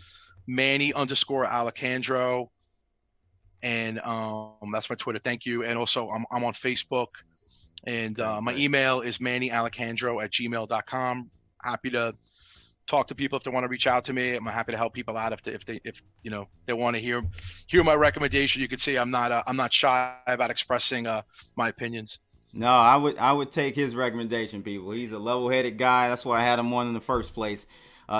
[SPEAKER 2] Manny_Alicandro. And that's my Twitter. Thank you. And also I'm on Facebook, and my email is MannyAlicandro@gmail.com. Happy to talk to people if they want to reach out to me. I'm happy to help people out if they want to hear my recommendation. You can see I'm not shy about expressing my opinions.
[SPEAKER 1] No, I would take his recommendation, people. He's a level-headed guy. That's why I had him on in the first place.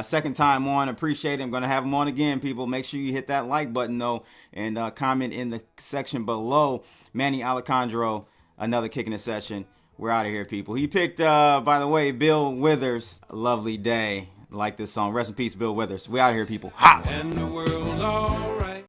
[SPEAKER 1] Second time on, appreciate it. I'm going to have him on again, people. Make sure you hit that like button, though, and comment in the section below. Manny Alicandro, another Kicking It session. We're out of here, people. He picked, by the way, Bill Withers, Lovely Day. Like this song. Rest in peace, Bill Withers. We out of here, people. Ha!
[SPEAKER 3] And the world's all